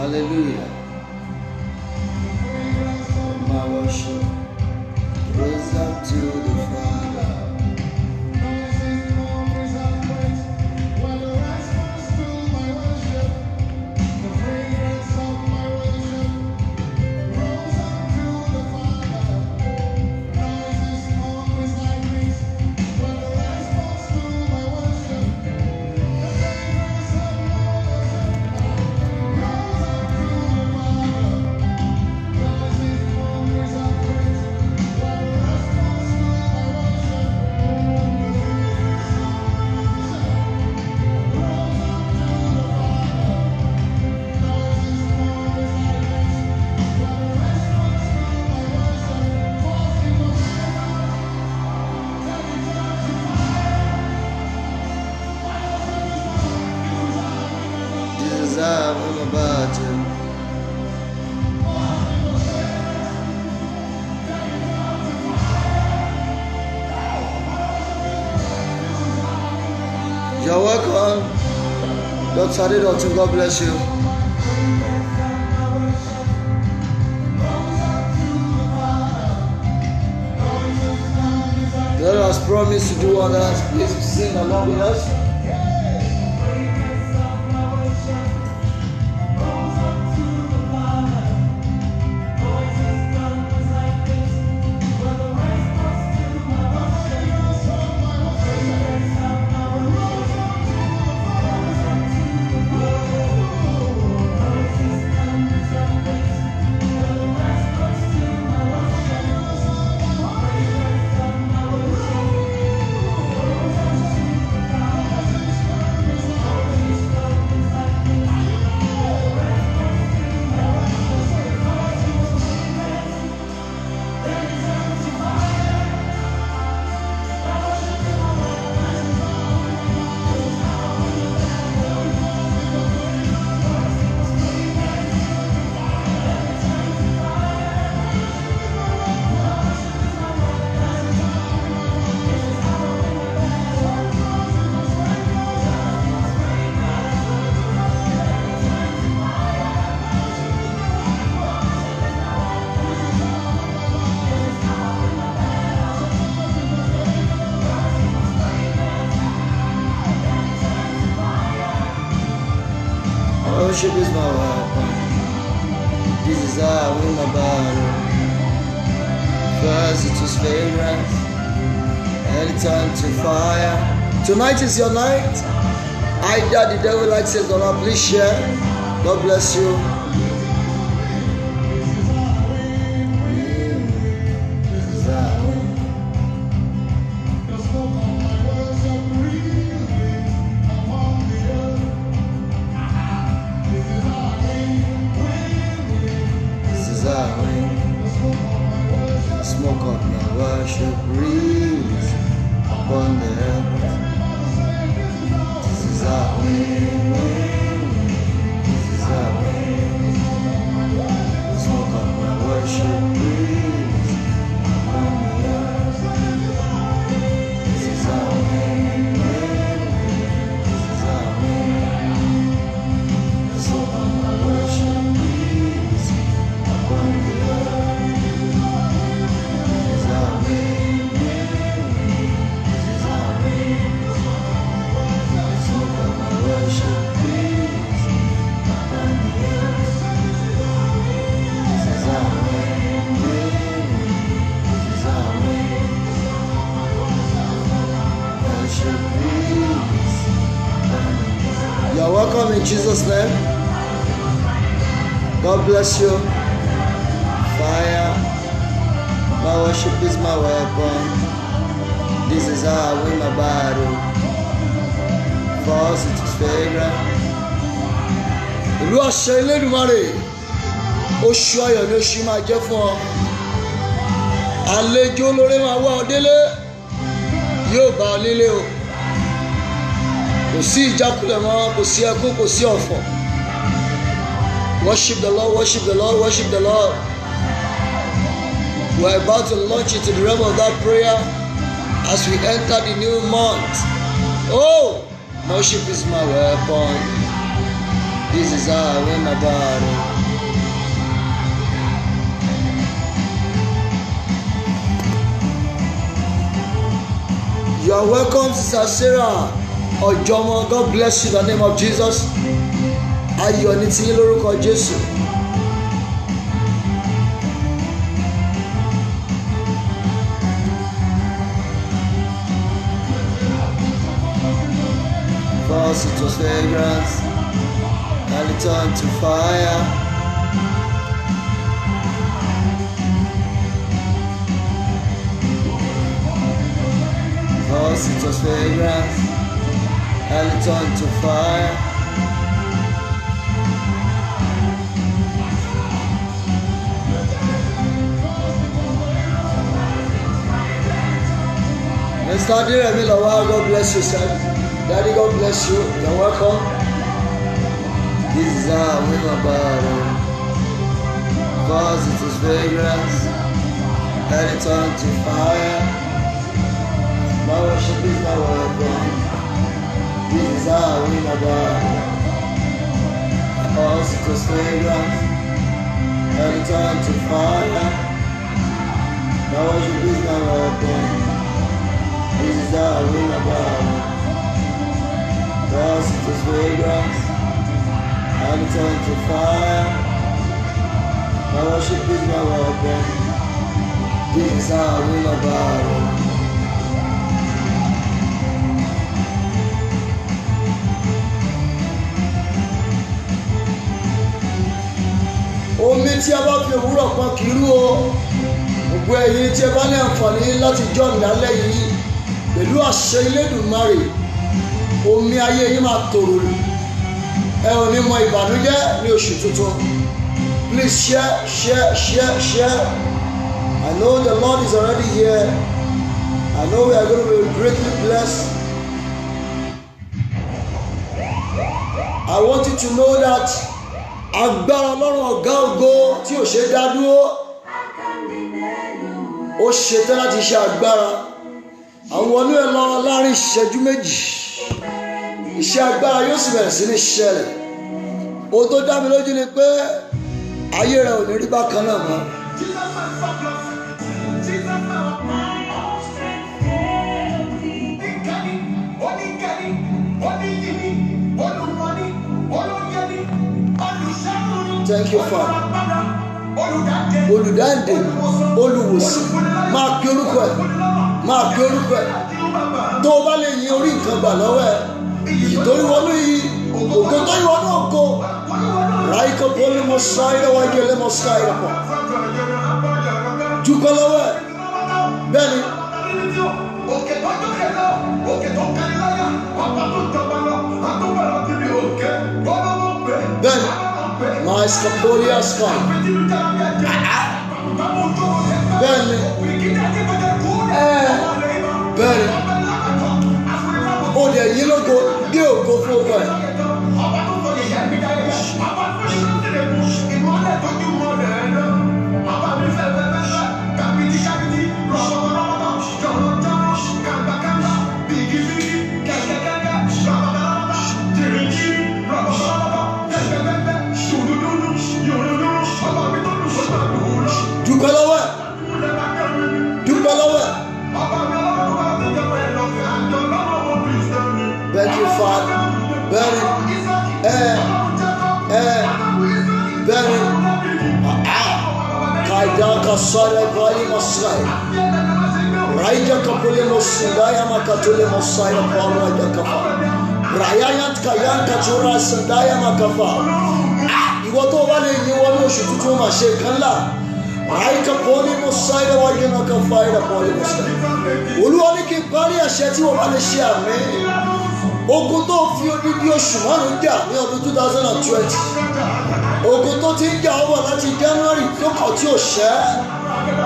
Hallelujah. My worship goes up to the Father. You're welcome, Dr. Adedotu. God bless you. The Lord has promised to do wonders. Please sing along with us. Worship is my weapon. This is how I win my battle. First it was fragrance, then it turned to fire. Tonight is your night. Either the devil likes it or not, please share. God bless you. Smoke of my worship breeze upon the earth. This is our win. This is our win. Smoke of my worship breeze upon the earth. This is our win. This is our win. Smoke of my worship breeze upon the earth. You're welcome in Jesus' name. God bless you. Fire. My worship is my weapon. This is how I win my battle. First it is fragrant. Ìlú àṣẹ Elédùmarè. Oṣù ayọ̀ ni oṣù máa jẹ́ fún ọ. Àlejò olóore máa wá ọ délé. Yóò bá ọ nílé o. Kò sí ìjákulẹ̀ mọ́, kò sí ẹkún, kò sí ọ̀fọ̀. Worship the Lord, worship the Lord, worship the Lord. We are about to launch into the realm of that prayer as we enter the new month. Oh, worship is my weapon. This is how I win my battle. You are welcome, Sister Sarah Ojomo. God bless you in the name of Jesus. Ayọ̀ ní tiyín lórúkọ Jésù. First it was fragrance, and it turned to fire. First it was fragrance, and it turned to fire. Mr. Adiremi Lawal, God bless you, sir. Daddy, God bless you. You're welcome. This is how I win my battle. First it was fragrance, then it turned to fire. My worship is my weapon. This is how I win my battle. First it was fragrance, then it turned to fire. My worship is my weapon. This is how I win my battle. First it was fragrance, and it turned to fire. My worship is my weapon. This is how I win my battle. Omi tí a bá fi òwúrọ̀ pọn kì í rú o. Gbogbo ẹ̀yin tí ẹ bá ní àǹfààní láti jọ́ ìdálẹ́ yìí pẹ̀lú àṣẹ Elédùmarè, omi ayé yín máa tòrò lù. Ẹ ò ní mọ ìbànújẹ́ ní oṣù tuntun. Please share. I know the Lord is already here. I know we are going to be greatly blessed. I want you to know that agbára Ọlọ́run ọ̀gá ògo tí ò ṣe dá dúró, ó ṣetán láti ṣe agbára. Àwọn ọ̀nà ẹ̀ lọ láàrin ìṣẹ́jú méjì. Iṣẹ́ agbára yóò sì bẹ̀rẹ̀ sí ní ṣẹlẹ̀. Ohun tó dá mi lójú ni pé ayé rẹ̀ ò ní rí bákan náà mọ́. Thank you, Father. Olùdáǹdè, olùwòsàn, máa pe orúkọ ẹ̀, máa pe orúkọ ẹ̀. Tó o bá lè yin orí nǹkan gbà lọ́wọ́ ẹ̀, ìtorí wọnú yìí, ògo tó yí wọnú ògo. Ráìkò pọ́lì mọ́ sáyé wájú ẹlẹ́ mọ́ sáyé pọ̀. Dúpẹ́ lọ́wọ́ ẹ̀, bẹ́ẹ̀ ni. Bẹ́ẹ̀ ni. Master Poliascan. Bẹ́ẹ̀ni. Bẹ́ẹ̀ni. Ó dẹ̀ yí lógo bí ògo fún ọkọ ẹ̀. Dúpẹ́ lọ́wọ́ ẹ̀. Dúpẹ́ lọ́wọ́ ẹ̀. Thank you, Father. Bẹ́ẹ̀ni. Bẹ́ẹ̀ni. Kaidaka sare vali masai. Raija kapule mosindaya makatule mosai paru aja kafa. Rayayant kayanka chura sindaya makafa. Ìwọ tó bá lè yí wọnú oṣù tuntun máa ṣe kan lá. Raika poli mosai da wájú náà kan fa ìdá poli mosai. Olúwa ní kí n parí àṣẹ tí wọ́n bá lè ṣe àmì. Ogun tó fi odidi oṣù márùn-ún jà ní ọdún 2020. Ogun tó ti ń jà ọwọ́ láti January tó kọ̀ tí ò ṣẹ́.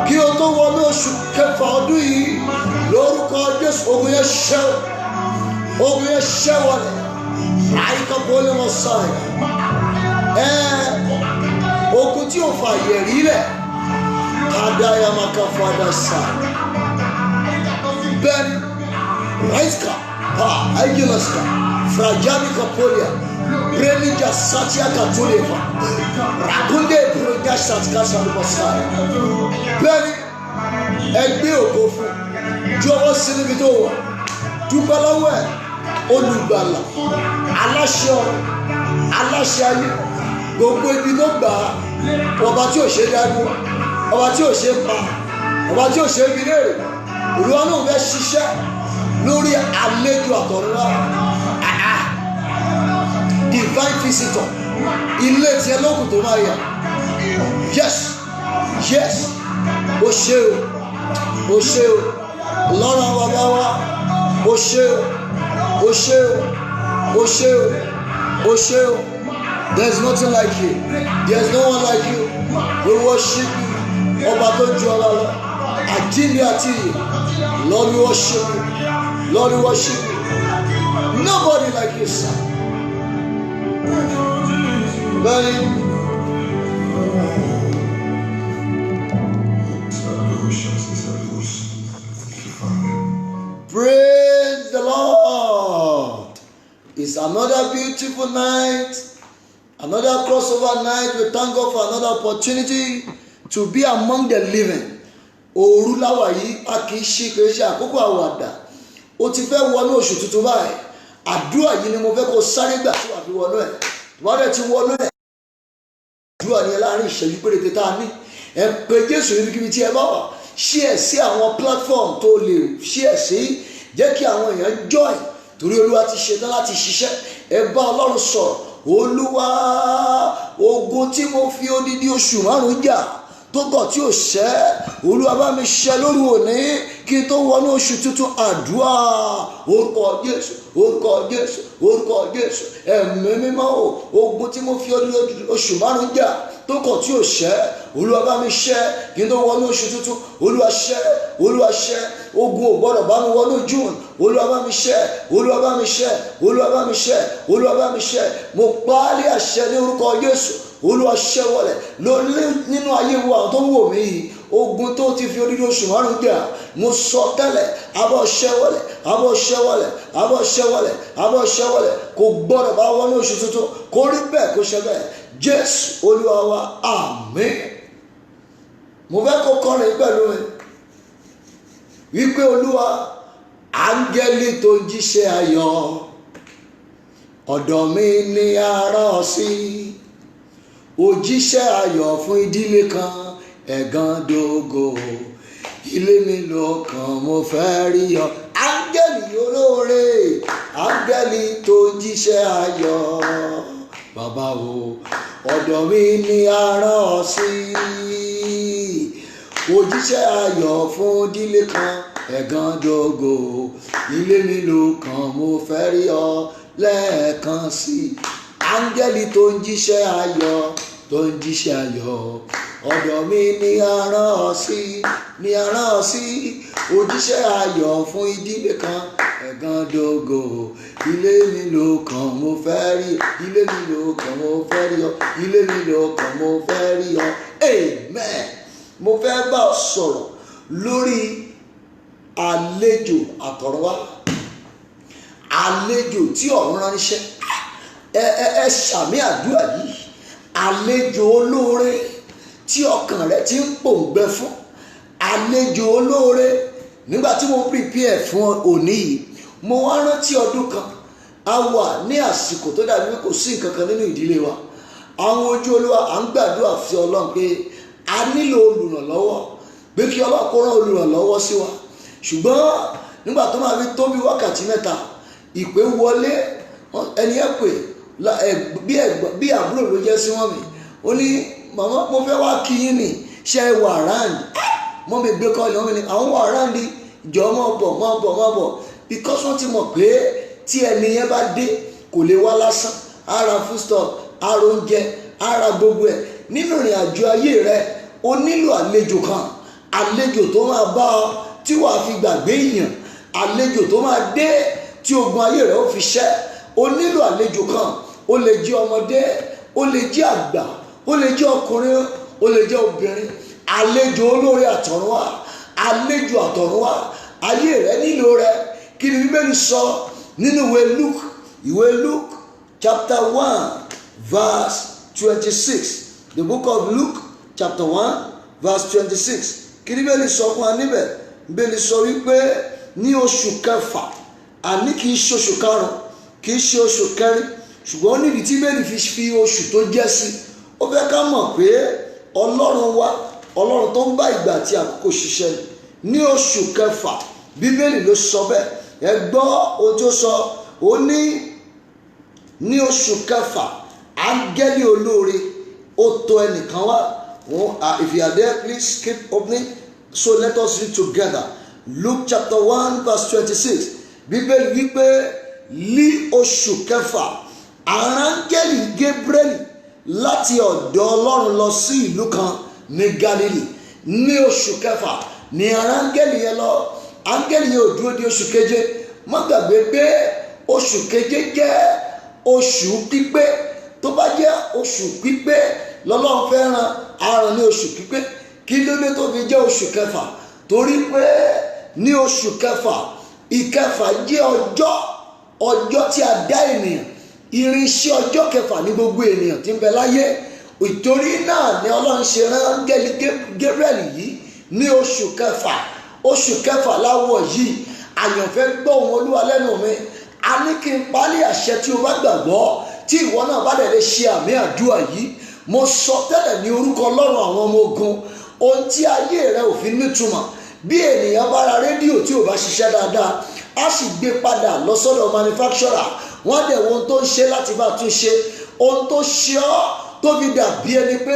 Kí o tó wọnú oṣù kẹfà ọdún yìí lórúkọ Jésù ogun yẹn ṣẹ́. Ogun yẹn ṣẹ́ wọlé. Raika poli mosai. Ogun tí ò fà yẹ̀rí rẹ̀. Kadaya makafada sa. Ben Raiska. Aigulaska, Frajami Kapolia, Brelija Satya Katuleva. Rakunde Bronya Satka Salubasai. Bẹ́ẹ̀ni, ẹgbẹ́ ògo fún. Jọ̀wọ́ sí níbi tó wà. Dúpẹ́ lọ́wọ́ ẹ̀. Olùgbàlà. Aláṣẹ ọ̀run. Aláṣẹ ayé. Gbogbo ibi tó gbà á. Ọba tí ò ṣe dájú. Ọba tí ò ṣe pa. Ọba tí ò ṣe fi léèrè. Olúwa náà fẹ́ ṣiṣẹ́ lórí àlejò àtọ̀runwá. Divine visitor. Ilé tí ẹ lókùn tó máa yà. Yes. Yes. O ṣé o. O ṣé o. Lọ́rọ̀ àwọn bàbá wa. O ṣé o. O ṣé o. O ṣé o. O ṣé o. There is nothing like you. There is no one like you. We worship you. Ọba tó ju ọlá lọ. Àjíǹde àti ìyè. Lord, we worship you. Lord, we worship you. Nobody like you, sir. Praise the Lord. It's another beautiful night, another crossover night. We thank God for another opportunity to be among the living. Òru láwà yìí a kì í ṣe àkókò àwàdà. Ó ti fẹ́ wọnú oṣù tuntun báyìí. Àdúrà yìí ni mo fẹ́ kó sáré gbà tí wà fi wọnú ẹ̀. Wọ́n dẹ̀ ti wọnú ẹ̀. Àdúrà ni ẹ láàrin ìṣẹ́jú péréte tá a ní. Ẹ pé Jésù níbikíbi tí ẹ bá wà. Share sí àwọn platform tó lè share sí. Jẹ́ kí àwọn èèyàn join. Torí Olúwa ti ṣetán láti ṣiṣẹ́. Ẹ bá Ọlọ́run sọ̀rọ̀. Olúwa, ogun tí mo fi odidi oṣù márùn-ún jà tó kọ̀ tí ò ṣẹ́, Olúwa bá mi ṣẹ́ lórí òní kí n tó wọnú oṣù tuntun. Àdúrà orúkọ Jésù, orúkọ Jésù, orúkọ Jésù. Ẹ̀mí mímọ́ o, ogun tí mo fi odidi oṣù márùn-ún jà tó kọ̀ tí ò ṣẹ́, Olúwa bá mi ṣẹ́ kí n tó wọnú oṣù tuntun. Olúwa ṣẹ́, Olúwa ṣẹ́. Ogun ò gbọ́dọ̀ bá mi wọnú June. Olúwa bá mi ṣẹ́, Olúwa bá mi ṣẹ́, Olúwa bá mi ṣẹ́, Olúwa bá mi ṣẹ́. Mo pa á lé àṣẹ ní orúkọ Jésù. Olúwa ṣẹ́ wọlẹ̀ lórí nínú ayé wa àwọn tó ń wò mí yìí. Ogun tó ti fi odidi oṣù márùn-ún jà, mo sọ tẹ́lẹ̀, abọ́ ṣẹ́ wọlẹ̀, abọ́ ṣẹ́ wọlẹ̀, abọ́ ṣẹ́ wọlẹ̀, abọ́ ṣẹ́ wọlẹ̀. Kò gbọ́dọ̀ bá wọnú oṣù tuntun. Kó rí bẹ́ẹ̀ kó ṣe bẹ́ẹ̀. Jésù Olúwa wa, àmín. Mo fẹ́ kó kọrin pẹ̀lú mi wípé Olúwa, áńgẹ́lì tó ń jíṣẹ́ ayọ̀ ọ̀dọ̀ mi ni a rán sí. Òjíṣẹ́ ayọ̀ fún ìdílé kan, ẹ̀gàn dògo, ilé mi lọ́kàn mo fẹ́ rí ọ. Áńgẹ́lì olóore, áńgẹ́lì tó ń jíṣẹ́ ayọ̀, bàbá o, ọ̀dọ̀ mi ni a rán sí. Òjíṣẹ́ ayọ̀ fún ìdílé kan, ẹ̀gàn dògo, ilé mi lọ́kàn mo fẹ́ rí ọ lẹ́ẹ̀kan sí. Áńgẹ́lì tó ń jíṣẹ́ ayọ̀, tó ń jíṣẹ́ ayọ̀, ọ̀dọ̀ mi ni a rán sí, ni a rán sí. Òjíṣẹ́ ayọ̀ fún ìdílé kan, ẹ̀gàn dògo, ilé mi lọ́kàn mo fẹ́ rí ọ, ilé mi lọ́kàn mo fẹ́ rí ọ, ilé mi lọ́kàn mo fẹ́ rí ọ. Amen. Mo fẹ́ bá ọ sọ̀rọ̀ lórí àlejò àtọ̀runwá. Àlejò tí ọ̀run ránṣẹ́. Ẹ ṣàmì àdúrà yìí. Àlejò olóore tí ọkàn rẹ ti ń pòǹgbẹ fún. Àlejò olóore. Nígbà tí mo prepare fún òní yìí, mo wá rántí ọdún kan. A wà ní àsìkò tó dàbí pé kò sí nǹkan kan nínú ìdílé wa. Àwọn ojú Olúwa à ń gbàdúrà sí Ọlọ́run pé a nílò olùrànlọ́wọ́, pé kí Ọlọ́run kó rán olùrànlọ́wọ́ sí wa. Ṣùgbọ́n nígbà tó máa fi tó bí wákàtí mẹ́ta, ìpè wọlé. Ẹni ẹ pè bí àbúrò ló jẹ́ sí wọn mi. Ó ní, màmá mo fẹ́ wá kí yín ni, ṣe é wà ráǹdì. Mọ́ mi gbé kọ́ọ̀lì wọn mi ní àwọn wà ráǹdì, jọ mọ́ bọ̀. Because wọ́n ti mọ̀ pé tí ẹni yẹn bá dé kò lè wá lásán. Ara foodstuff, ara oúnjẹ, ara gbogbo ẹ̀. Nínú ìrìn àjò ayé rẹ, o nílò àlejò kan. Àlejò tó máa bá ọ tí wàá fi gbàgbé èèyàn. Àlejò tó máa dé tí ogun ayé rẹ ó fi ṣẹ́. O nílò àlejò kan. Ó lè jẹ́ ọmọdé, ó lè jẹ́ àgbà, ó lè jẹ́ ọkùnrin, ó lè jẹ́ obìnrin. Àlejò olóore àtọ̀runwá, àlejò àtọ̀runwá. Ayé rẹ nílò rẹ. Kí ni Bíbélì sọ nínú ìwé Luke chapter 1, verse 26. The book of Luke, chapter 1, verse 26. Kí ni Bíbélì sọ fún wa níbẹ̀? Bíbélì sọ wípé ní oṣù kẹfà, àní kì í ṣe oṣù karùn-ún, kì í ṣe oṣù kẹrin, ṣùgbọ́n níbi tí Bíbélì fi oṣù tó jẹ́ sí, ó fẹ́ ká mọ̀ pé Ọlọ́run wa, Ọlọ́run tó ń bá ìgbà àti àkókò ṣiṣẹ́ ní oṣù kẹfà. Bíbélì ló sọ bẹ́ẹ̀. Ẹ gbọ́ ohun tó sọ, ó ní oṣù kẹfà áńgẹ́lì olóore ó tọ̀ ẹnìkan wá. If you are there, please keep opening. So let us read together. Luke chapter 1 verse 26. Bíbélì wípé ní oṣù kẹfà áńgẹ́lì Gabriel láti ọ̀dọ̀ Ọlọ́run lọ sí ìlú kan ní Galilee. Ní oṣù kẹfà ni áńgẹ́lì yẹn lọ. Áńgẹ́lì yẹn ò dúró di oṣù keje. Má gbàgbé pé oṣù keje jẹ́ oṣù pípé. Tó bá jẹ́ oṣù pípé lọ́lọ́run fẹ́ràn àrùn ní oṣù pípé. Kí ló dé tó fi jẹ́ oṣù kẹfà? Torí pé ní oṣù kẹfà, ìkẹfà jẹ́ ọjọ́ tí a dá ènìyàn. Irinṣẹ́ ọjọ́ kẹfà ní gbogbo ènìyàn tí ń bẹ láyé. Ìtorí náà ni Ọlọ́run ṣe rán áńgẹ́lì Gabriel yìí ní oṣù kẹfà. Oṣù kẹfà láwọ̀ yìí, àyànfẹ́ gbọ́ ohùn Olúwa lẹ́nu mi. A ní kí n pálí àṣẹ tí o bá gbàgbọ́, tí ìwọ náà bá dẹ̀ lè ṣe àmì àdúrà yìí. Mo sọ tẹ́lẹ̀ ní orúkọ Ọlọ́run àwọn ọmọ ogun, ohun tí ayé rẹ ò fi nítumọ̀. Bí ènìyàn bá ra rédíò tí ò bá ṣiṣẹ́ dáadáa, á sì gbé padà lọ sọ́dọ̀ manufacturer. Wọ́n dẹ̀ wo ohun tó ń ṣe láti bá tún ṣe. Ohun tó ṣe ọ́ tó fi dàbí ẹni pé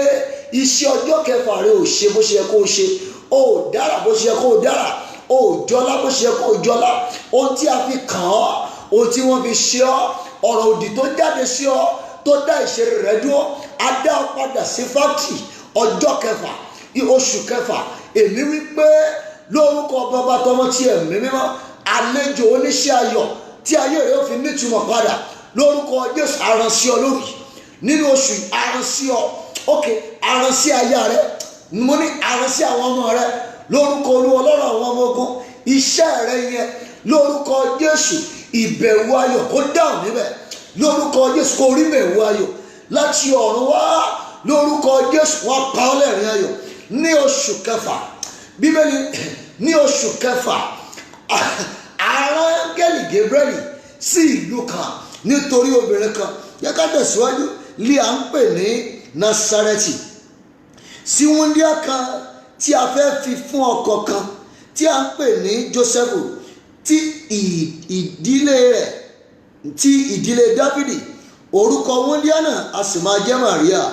iṣẹ́ ọjọ́ kẹfà rẹ ò ṣe bó ṣe yẹ kó o ṣe. O ò dára bó ṣe yẹ kó o dára. O ò jọlá bó ṣe yẹ kó o jọlá. Ohun tí a fi kàn ọ́, ohun tí wọ́n fi ṣe ọ́, ọ̀rọ̀ òdì tó jáde sí ọ tó dá ìṣeré rẹ dúró, á dá ọ padà sí fáktì ọjọ́ kẹfà, oṣù kẹfà. Èmi wí pé lórúkọ Baba tọmọ tí Ẹ̀mí Mímọ́, àlejò oníṣẹ́ ayọ̀ tí ayé rẹ ó fi nítumọ̀ padà lórúkọ Jésù. Aràn sí ọ lórí nínú oṣù, aràn sí ọ, aràn sí aya rẹ, mo ní aràn sí àwọn ọmọ rẹ lórúkọ Olúwa Ọlọ́run àwọn ọmọ ogun. Iṣẹ́ rẹ yẹn lórúkọ Jésù, ìbẹ̀wò ayọ̀ kó dáhùn níbẹ̀ lórúkọ Jésù. Kó rí bẹ̀wò ayọ̀ láti ọ̀run wá lórúkọ Jésù. Wọ́n pa ọ́ lẹ́rìn ayọ̀ ní oṣù kẹfà. Bíbélì ní oṣù kẹfà áńgẹ́lì Gabriel sí ìlú kan nítorí obìnrin kan. Yẹ ká tẹ̀síwájú. Lí à ń pè ní Násárẹ́tì, sí wúńdíá kan tí a fẹ́ fi fún ọkọ kan tí a ń pè ní Jósẹ́fù, tí ìdílé Dáfídì. Orúkọ wúńdíá náà a sì máa jẹ́ Màríà.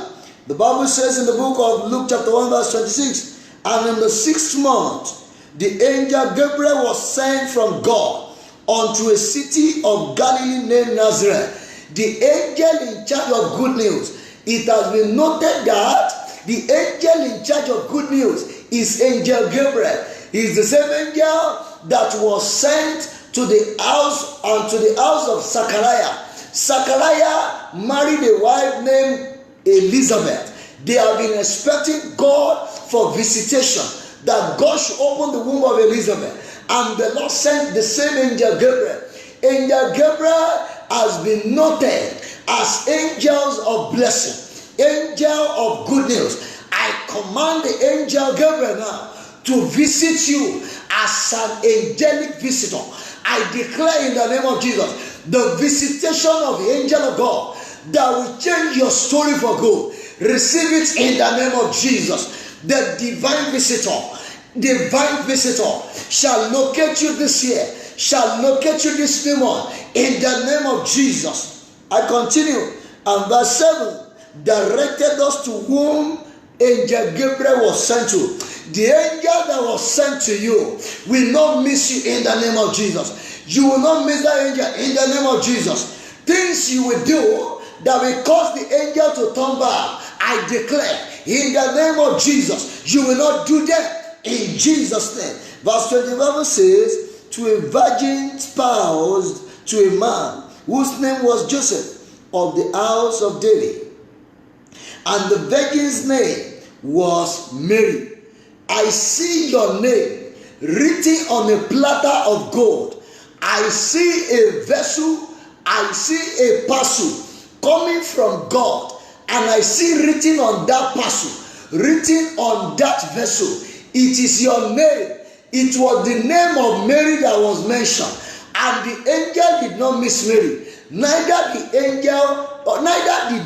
The Bible says in the book of Luke chapter 1 verse 26, and in the 6th month the angel Gabriel was sent from God unto a city of Galilee named Nazareth. The angel in charge of good news. It has been noted that the angel in charge of good news is Angel Gabriel. He is the same angel that was sent to the house of Zachariah. Zachariah married a wife named Elizabeth. They have been expecting God for visitation, that God should open the womb of Elizabeth. And the Lord sent the same angel Gabriel. Angel Gabriel has been noted as angels of blessing, angel of good news. I command the angel Gabriel now to visit you as an angelic visitor. I declare in the name of Jesus, the visitation of the angel of God that will change your story for good. Receive it in the name of Jesus. The divine visitor shall locate you this year, shall locate you this month in the name of Jesus. I continue, and verse 7 directed us to whom angel Gabriel was sent to. The angel that was sent to you will not miss you in the name of Jesus. You will not miss that angel in the name of Jesus. Things you will do that will cause the angel to turn back, I declare in the name of Jesus, you will not do that in Jesus' name. Verse 25 says, to a virgin spoused to a man whose name was Joseph of the house of David, and the virgin's name was Mary. I see your name written on a platter of gold. I see a vessel, I see a parcel coming from God, and I see written on that parcel, written on that vessel, it is your name. It was the name of Mary that was mentioned, and the angel did not miss Mary. Neither did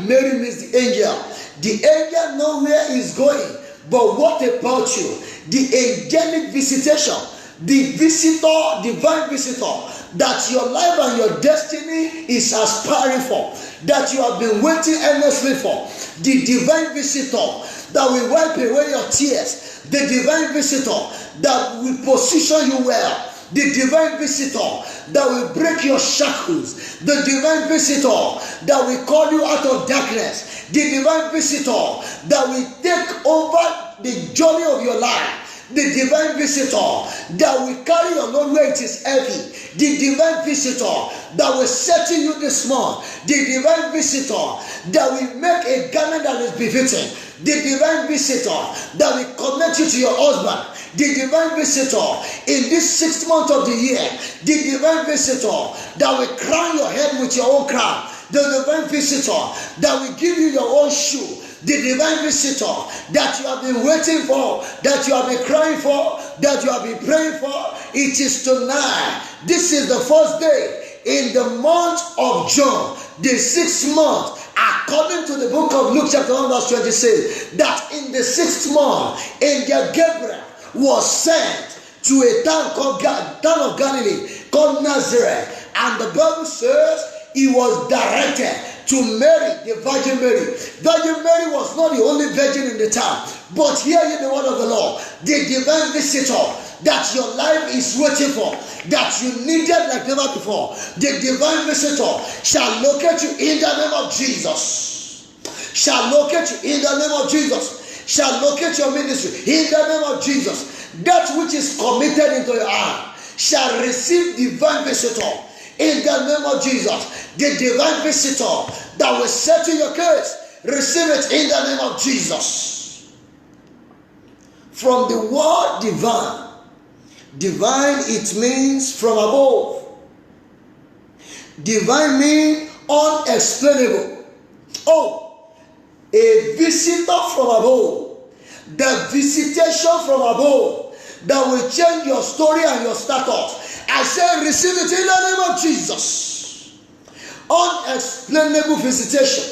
Mary miss the angel. The angel know where he's going. But what about you? The angelic visitation, the visitor, divine visitor, that your life and your destiny is aspiring for, that you have been waiting endlessly for, the divine visitor that will wipe away your tears, the divine visitor that will position you well, the divine visitor that will break your shackles, the divine visitor that will call you out of darkness, the divine visitor that will take over the journey of your life, the divine visitor that will carry your load where it is heavy, the divine visitor that will settle you this month, the divine visitor that will make a garment that is befitting, the divine visitor that will connect you to your husband, the divine visitor in this 6th month of the year, the divine visitor that will crown your head with your own crown, the divine visitor that will give you your own shoe, the divine visitor that you have been waiting for, that you have been crying for, that you have been praying for. It is tonight. This is the first day in the month of June, the 6th month. According to the book of Luke chapter 1 verse 20 says that in the 6th month, angel Gabriel was sent to a town of Galilee called Nazareth, and the Bible says he was directed to Mary, the Virgin Mary. Virgin Mary was not the only virgin in the town, but hear ye the word of the Lord, the divine visitor that your life is waiting for, that you needed like never before. The divine visitor shall locate you in the name of Jesus. Shall locate you in the name of Jesus. Shall locate your ministry in the name of Jesus. That which is committed into your hand shall receive divine visitor in the name of Jesus. The divine visitor that will settle your case, receive it in the name of Jesus. From the word divine, divine it means from above. Divine means unexplainable. Oh, a visitor from above. The visitation from above that will change your story and your status. I say receive it in the name of Jesus. Unexplainable visitation.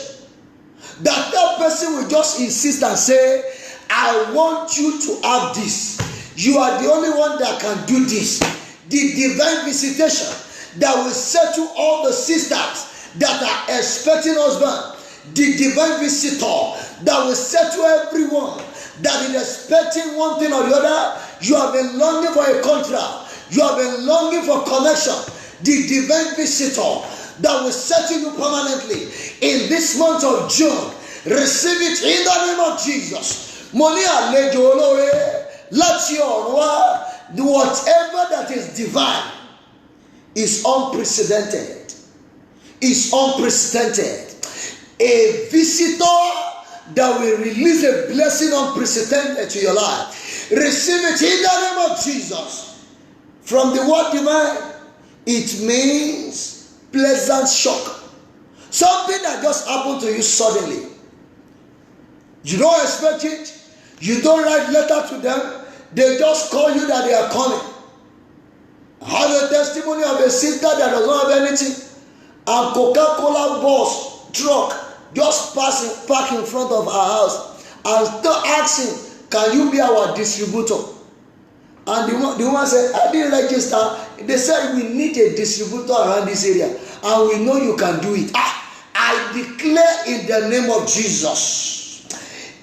That person will just insist and say, I want you to have this. You are the only one that can do this. The divine visitation that will settle all the sisters that are expecting husband. The divine visitor that will settle everyone that is expecting one thing or the other. You have been longing for a contract. You have been longing for connection. The divine visitor that will settle you permanently in this month of June. Receive it in the name of Jesus. Money àlejò olóore láti ọ̀run wá. Whatever that is divine is unprecedented. Is unprecedented. A visitor that will release a blessing unprecedented to your life. Receive it in the name of Jesus. From the word divine, it means pleasant shock. Something that just happened to you suddenly. You don't expect it. You don't write letter to them. They just call you that they are coming. I have a testimony of a sister that does not have anything. And Coca-Cola bus truck just park in front of our house and start asking, can you be our distributor? And the woman said, I didn't register. They said, we need a distributor around this area. And we know you can do it. I declare in the name of Jesus,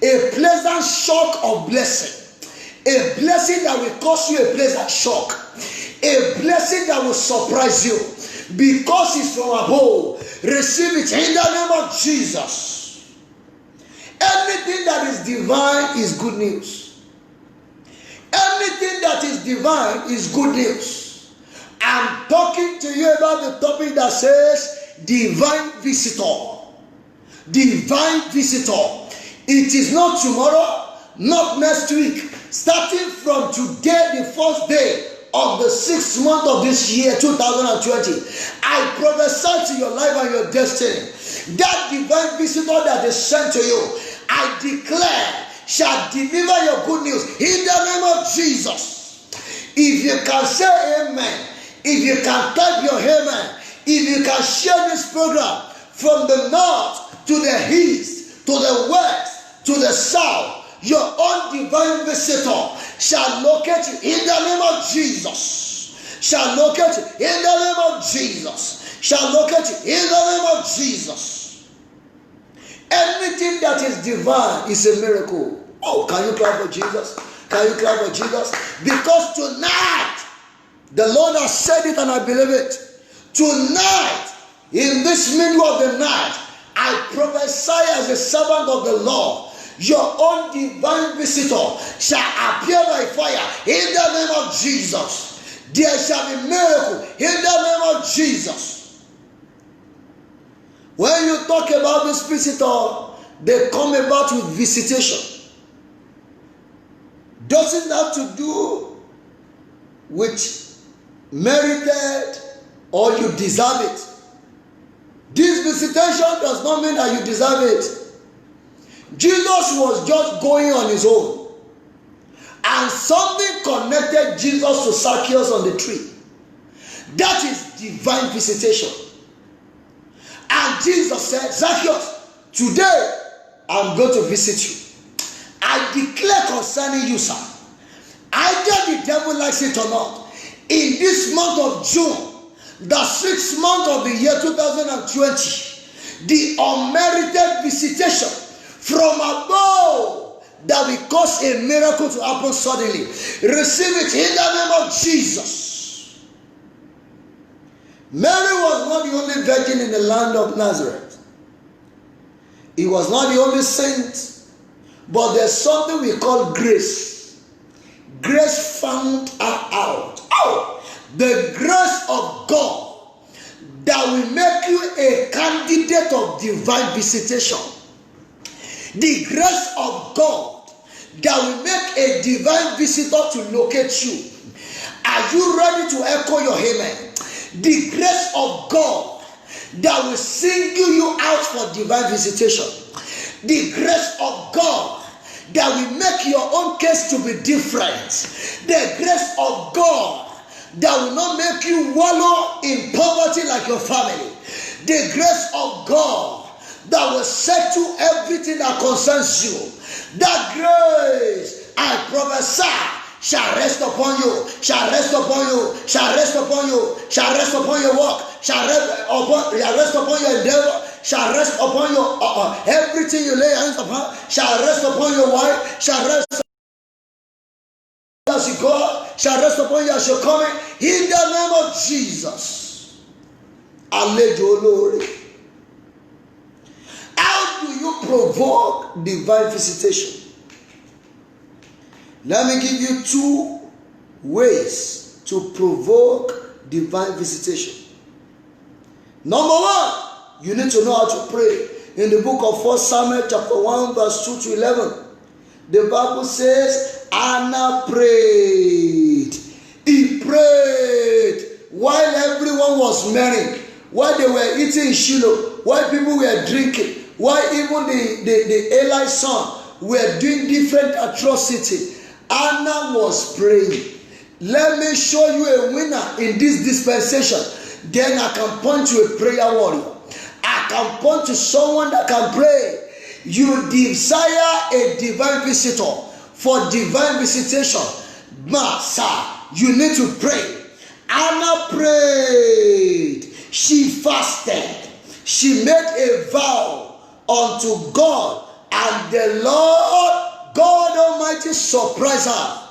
a pleasant shock of blessing. A blessing that will cause you a pleasant shock. A blessing that will surprise you. Because it's from above. Receive it in the name of Jesus. Anything that is divine is good news. Anything that is divine is good news. I'm talking to you about the topic that says divine visitor. Divine visitor. It is not tomorrow, not next week. Starting from today, the first day of the 6th month of this year, 2020, I prophesy to your life and your destiny That divine visitor that is sent to you, I declare, shall deliver your good news in the name of Jesus. If you can say amen, if you can type your amen, if you can share this program from the north to the east, to the west, to the south, your own divine visitor shall locate you in the name of Jesus. Shall locate you in the name of Jesus. Shall locate you in the name of Jesus. Anything that is divine is a miracle. Oh, can you clap for Jesus? Can you clap for Jesus? Because tonight, the Lord has said it and I believe it. Tonight, in this middle of the night, I prophesy as a servant of the Lord, your own divine visitor shall appear by fire in the name of Jesus. There shall be miracle in the name of Jesus. When you talk about this visitor, they come about with visitation. Doesn't have to do with merited or you deserve it. This visitation does not mean that you deserve it. Jesus was just going on his own, and something connected Jesus to Zacchaeus on the tree. That is divine visitation. And Jesus said, Zacchaeus, today I'm going to visit you. I declare concerning you, sir, either the devil likes it or not, in this month of June, the 6th month of the year 2020, the unmerited visitation from above that will cause a miracle to happen suddenly. Receive it in the name of Jesus. Mary was not the only virgin in the land of Nazareth. He was not the only saint. But there's something we call grace. Grace found her out. Oh, the grace of God that will make you a candidate of divine visitation. The grace of God that will make a divine visitor to locate you. Are you ready to echo your amen? The grace of God that will single you out for divine visitation. The grace of God that will make your own case to be different. The grace of God that will not make you wallow in poverty like your family. The grace of God that will settle everything that concerns you. That grace, I prophesy, shall rest upon you, shall rest upon you, shall rest upon you, shall rest upon your work, shall rest upon your endeavor, shall rest upon your everything you lay hands upon, shall rest upon your wife, shall rest as you go out, shall rest upon you as you come in the name of Jesus. Alejo Lord. How do you provoke divine visitation? Let me give you 2 ways to provoke divine visitation. Number 1, you need to know how to pray. In the book of 1 Samuel chapter 1 verse 2 to 11, the Bible says, Anna prayed. He prayed while everyone was merry, while they were eating in Shiloh, while people were drinking, while even the Eli son were doing different atrocity. Anna was praying. Let me show you a winner in this dispensation. Then I can point to a prayer warrior. I can point to someone that can pray. You desire a divine visitor for divine visitation. Sir, you need to pray. Anna prayed. She fasted. She made a vow unto God, and the Lord God Almighty surprised her.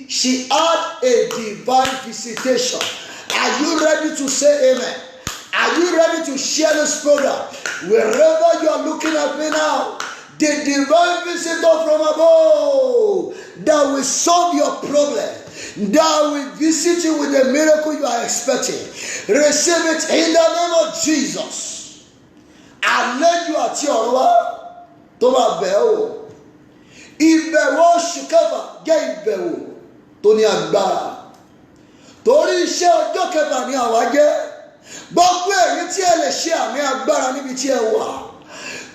She had a divine visitation. Are you ready to say amen? Are you ready to share this program? Wherever you are looking at me now, the divine visitor from above that will solve your problem, that will visit you with the miracle you are expecting. Receive it in the name of Jesus. And let you at your to my bell. Ìbẹ̀wò ṣùkẹ́fà jẹ́ ìbẹ̀wò tó ní agbára. Torí iṣẹ́ ọjọ́ kẹfà ni àwa jẹ́. Gbogbo èyí tí ẹ lè ṣe àmì agbára níbi tí ẹ wà.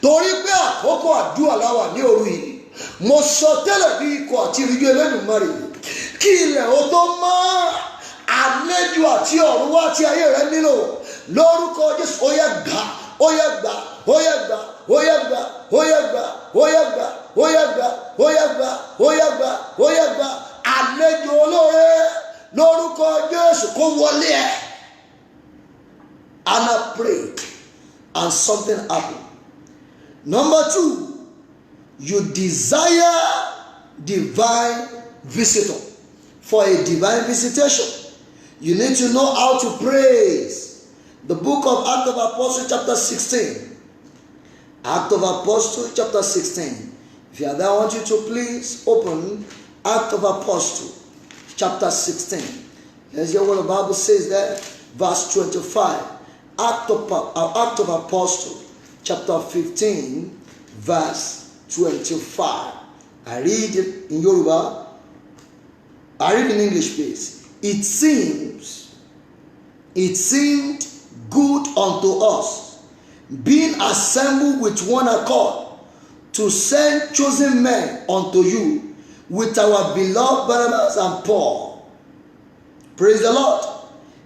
Torí pé àkókò àdúrà la wà ní òru yìí. Mo sọ tẹ́lẹ̀ bí ikọ̀ àti ìrìjú Elédùmarè. Kí ilẹ̀ ó tó mọ́, àlejò àti ọ̀run wá tí ayé rẹ nílò. Lórúkọ Jésù, ó yẹ gbà, ó yẹ gbà, ó yẹ gbà, ó yẹ gbà, ó yẹ gbà, ó yẹ gbà, ó yẹ gbà, ó yẹ gbà, ó yẹ gbà, ó yẹ gbà. Àlejò olóore lórúkọ Jésù kó wọlé ẹ. And I prayed and something happened. Number 2, you desire divine visitor. For a divine visitation, you need to know how to praise. The book of Acts of Apostles chapter 16. Acts of Apostles chapter 16. If you are there, I want you to please open Acts of Apostles chapter 16. Let's hear what the Bible says there. Verse 25. Acts of Apostles chapter 15 verse 25. I read it in Yoruba. I read in English, please. It seemed good unto us, being assembled with one accord, to send chosen men unto you, with our beloved Barnabas and Paul. Praise the Lord.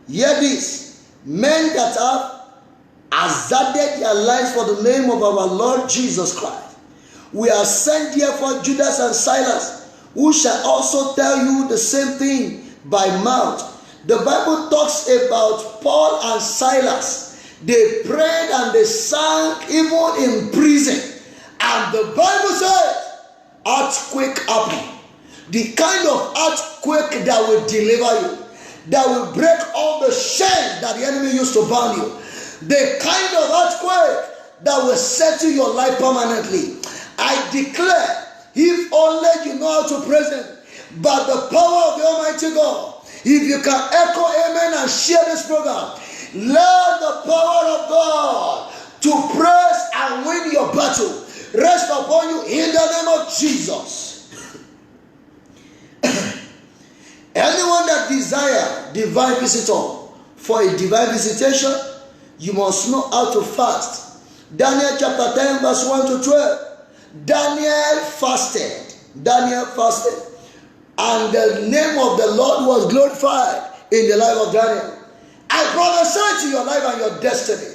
Hear this, men that have hazarded their lives for the name of our Lord Jesus Christ. We have sent therefore Judas and Silas, who shall also tell you the same thing by mouth. The Bible talks about Paul and Silas. They prayed and they sang even in prison. And the Bible says, earthquake happened. The kind of earthquake that will deliver you, that will break all the shame that the enemy used to bound you. The kind of earthquake that will settle your life permanently. I declare, if only you know how to praise Him, by the power of the Almighty God, if you can echo amen and share this program, let the power of God to praise and win your battle rest upon you in the name of Jesus. Anyone that desire divine visitor, for a divine visitation, you must know how to fast. Daniel chapter 10 verse 1 to 12. Daniel fasted. And the name of the Lord was glorified in the life of Daniel. I prophesy to your life and your destiny.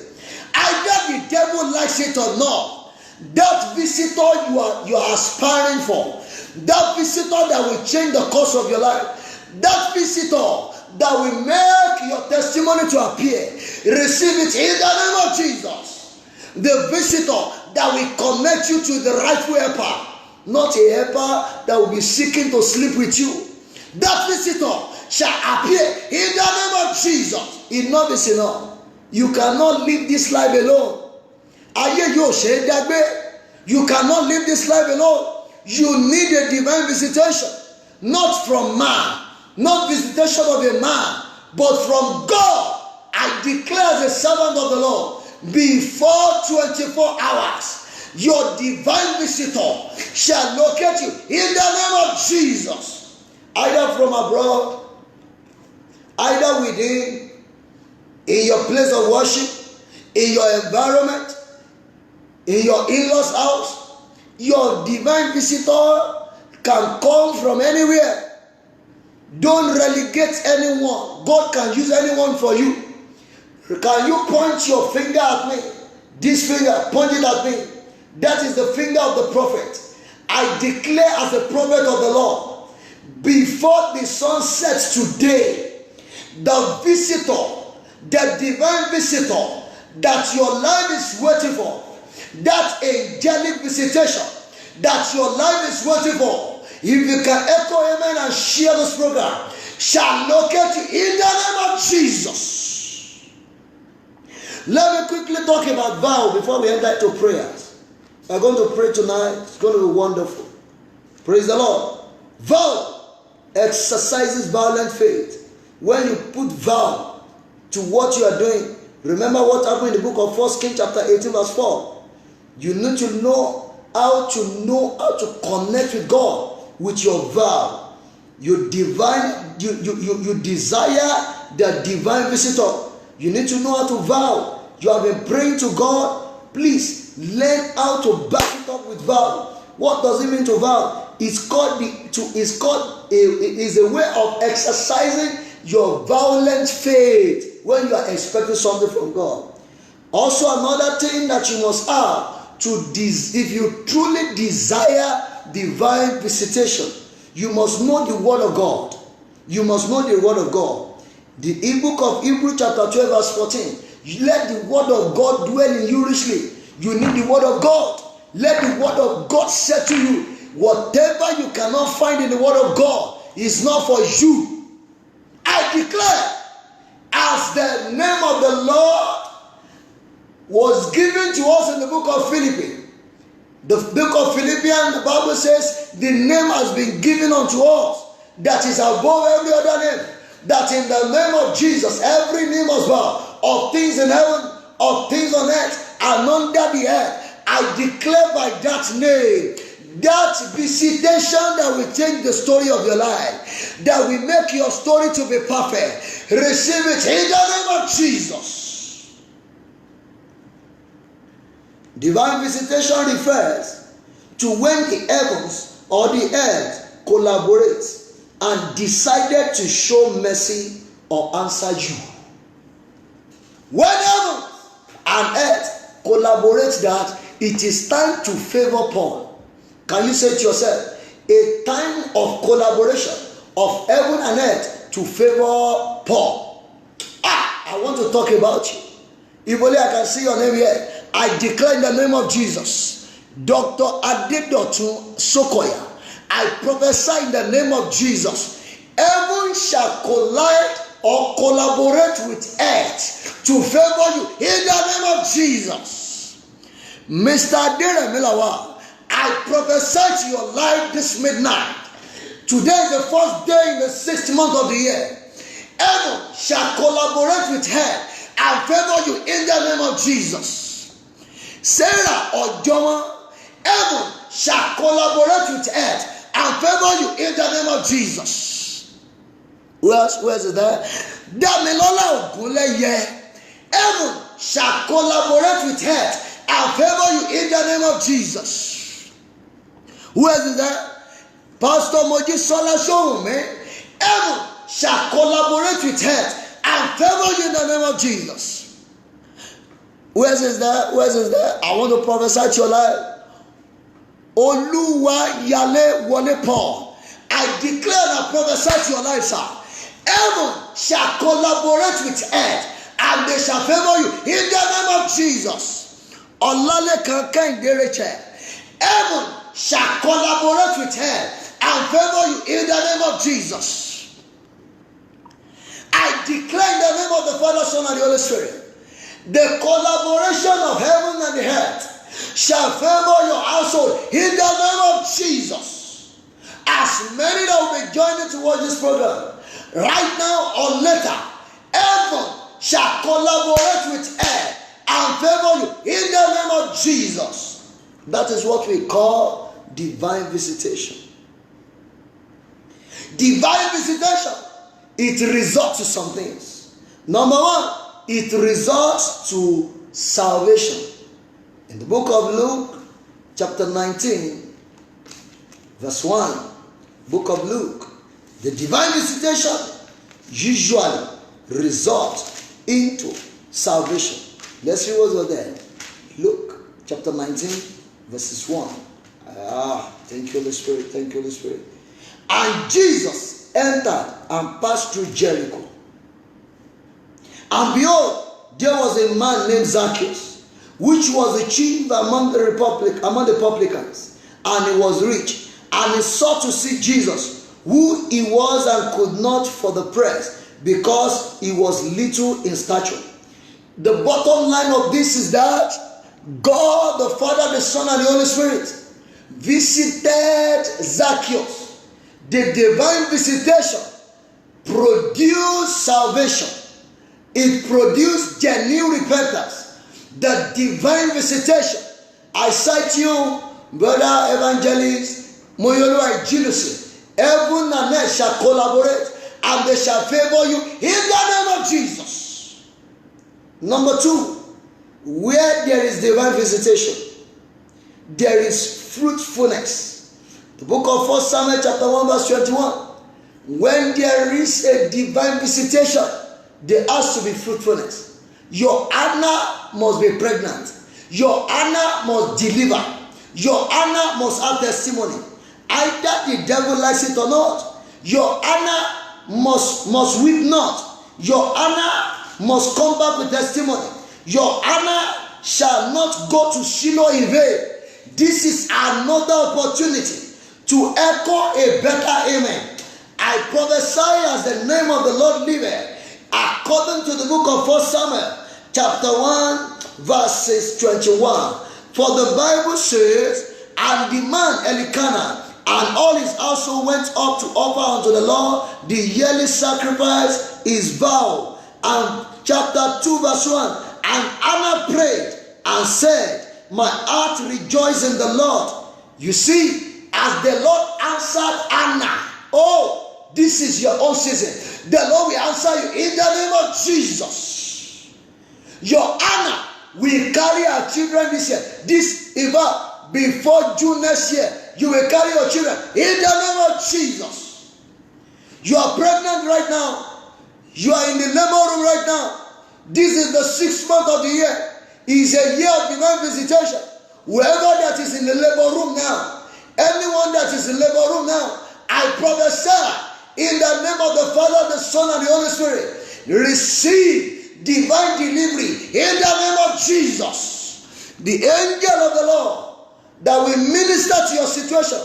Either the devil likes it or not, that visitor you are aspiring for, that visitor that will change the course of your life, that visitor that will make your testimony to appear, receive it in the name of Jesus. The visitor that will connect you to the rightful helper, not a helper that will be seeking to sleep with you. That visitor shall appear in the name of Jesus. Enough is enough. You cannot live this life alone. You cannot live this life alone. You need a divine visitation, not from man, not visitation of a man, but from God. I declare as a servant of the Lord, before 24 hours, your divine visitor shall locate you in the name of Jesus. Either from abroad, either within, in your place of worship, in your environment, in your in-laws' house, your divine visitor can come from anywhere. Don't relegate anyone. God can use anyone for you. Can you point your finger at me? This finger, point it at me. That is the finger of the prophet. I declare as a prophet of the Lord, before the sun sets today, the visitor, the divine visitor that your life is waiting for, that angelic visitation that your life is waiting for, if you can echo amen and share this program, shall locate you in the name of Jesus. Let me quickly talk about vow before we enter into prayers. We're going to pray tonight. It's going to be wonderful. Praise the Lord. Vow exercises violent faith. When you put vow to what you are doing, remember what happened in the book of 1 Kings chapter 18 verse 4. You need to know how to connect with God with your vow. You desire the divine visitor You need to know how to vow. You have been praying to God. Please learn how to back it up with vow. What does it mean to vow? It's a way of exercising your violent faith when you are expecting something from God. Also, another thing that you must have if you truly desire divine visitation, you must know the word of God. You must know the word of God. The book of Hebrews chapter 12 verse 14. Let the word of God dwell in you richly. You need the word of God. Let the word of God say to you, whatever you cannot find in the word of God is not for you. I declare, as the name of the Lord was given to us in the book of Philippians. The book of Philippians, the Bible says, the name has been given unto us that is above every other name. That in the name of Jesus, every knee must bow, of things in heaven, of things on earth, and under the earth. I declare by that name, that visitation that will change the story of your life, that will make your story to be perfect. Receive it in the name of Jesus. Divine visitation refers to when the heavens or the earth collaborate and decided to show mercy or answer you. When heaven and earth collaborate that it is time to favor Paul. Can you say to yourself, a time of collaboration of heaven and earth to favor Paul? I want to talk about you. If only I can see your name here. I declare in the name of Jesus, Dr. Adedotun Sokoya, I prophesy in the name of Jesus, heaven shall collide or collaborate with earth to favor you in the name of Jesus. Mr. Aderemilawa, I prophesy to your life this midnight. Today is the first day in the 6th month of the year. Heaven shall collaborate with earth and favor you in the name of Jesus. Sarah or Joma, heaven shall collaborate with earth and favor you in the name of Jesus. Who else is there? Damilola Ogunleye, heaven shall collaborate with earth and favor you in the name of Jesus. Who else is there? Pastor Mojisola Showme, heaven shall collaborate with earth and favor you in the name of Jesus. Who else is there? Who else is there? I want to prophesy to your life. Oluwa Yale Wole Paul, I declare and prophesy to your life, sir. Heaven shall collaborate with earth and they shall favor you in the name of Jesus. Olale Kankan Dereche, heaven shall collaborate with earth and favor you in the name of Jesus. I declare in the name of the Father, Son, and the Holy Spirit, the collaboration of heaven and the earth shall favor your household in the name of Jesus. As many that will be joining to watch this program, right now or later, heaven shall collaborate with earth and favor you in the name of Jesus. That is what we call divine visitation. Divine visitation, it results to some things. Number one, it results to salvation. In the book of Luke, chapter 19, verse 1, book of Luke, the divine visitation usually results into salvation. Let's see what's there. Luke, chapter 19, verses 1. Thank you, Holy Spirit. Thank you, Holy Spirit. And Jesus entered and passed through Jericho. And behold, there was a man named Zacchaeus, which was the chief among the publicans, and he was rich, and he sought to see Jesus, who he was and could not for the press, because he was little in stature. The bottom line of this is that God, the Father, the Son, and the Holy Spirit visited Zacchaeus. The divine visitation produced salvation. It produced genuine repentance. The divine visitation. I cite you, brother evangelist Moyolo Ijilusi. Heaven and earth shall collaborate and they shall favor you in the name of Jesus. Number 2, where there is divine visitation, there is fruitfulness. The book of 1 Samuel chapter 1 verse 21. When there is a divine visitation, there has to be fruitfulness. Your Anna must be pregnant. Your Anna must deliver. Your Anna must have testimony. Either the devil likes it or not. Your Anna must weep not. Your Anna must come back with testimony. Your Anna shall not go to Shiloh in vain. This is another opportunity to echo a better amen. I prophesy as the name of the Lord liveth, according to the book of 1 Samuel chapter 1 verses 21. For the Bible says, and the man Elkanah and all his household went up to offer unto the Lord the yearly sacrifice, his vow. And chapter 2 verse 1, and Anna prayed and said, my heart rejoiced in the Lord. You see, as the Lord answered Anna, oh, this is your own season. The Lord will answer you in the name of Jesus. Your Anna will carry her children this year. This event before June next year, you will carry your children in the name of Jesus. You are pregnant right now. You are in the labor room right now. This is the 6th month of the year. It is a year of divine visitation. Whoever that is in the labor room now, anyone that is in the labor room now, I prophesy in the name of the Father, the Son, and the Holy Spirit, receive divine delivery in the name of Jesus. The angel of the Lord that will minister to your situation.